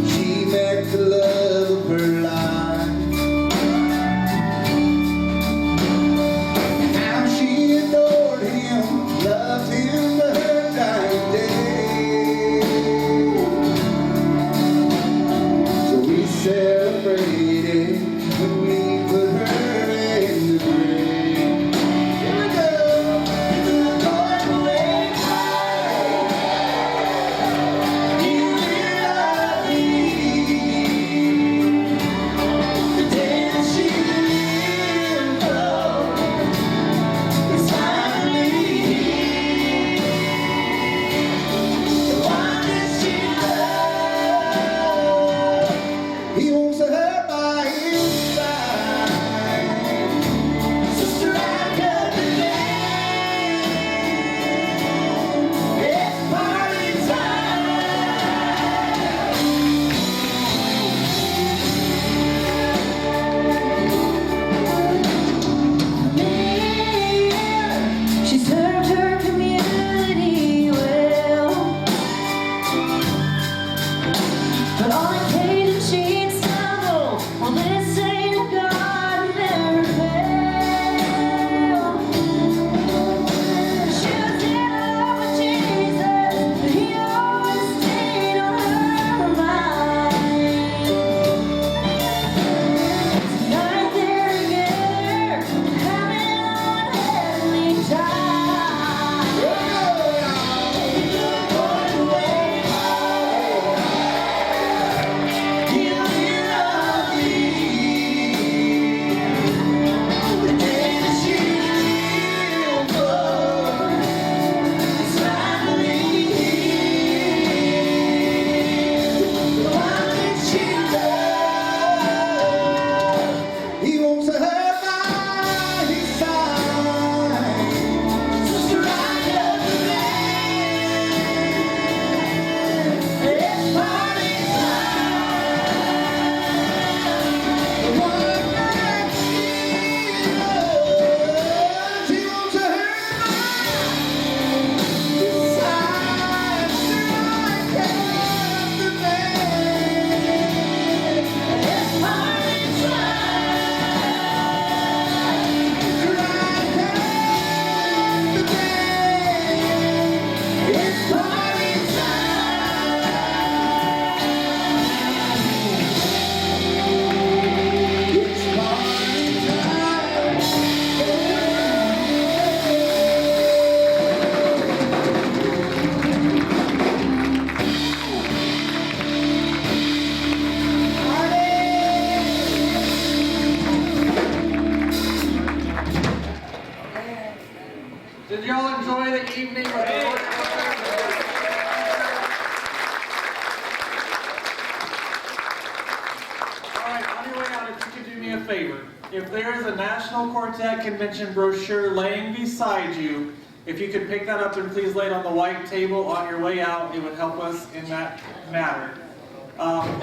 if there is a National Quartet Convention brochure laying beside you, if you could pick that up and please lay it on the white table on your way out, it would help us in that matter.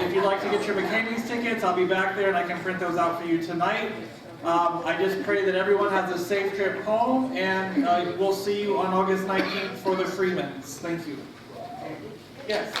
If you'd like to get your McCamey's tickets, I'll be back there and I can print those out for you tonight. I just pray that everyone has a safe trip home, and we'll see you on August 19th for the Freemans. Thank you. Yes?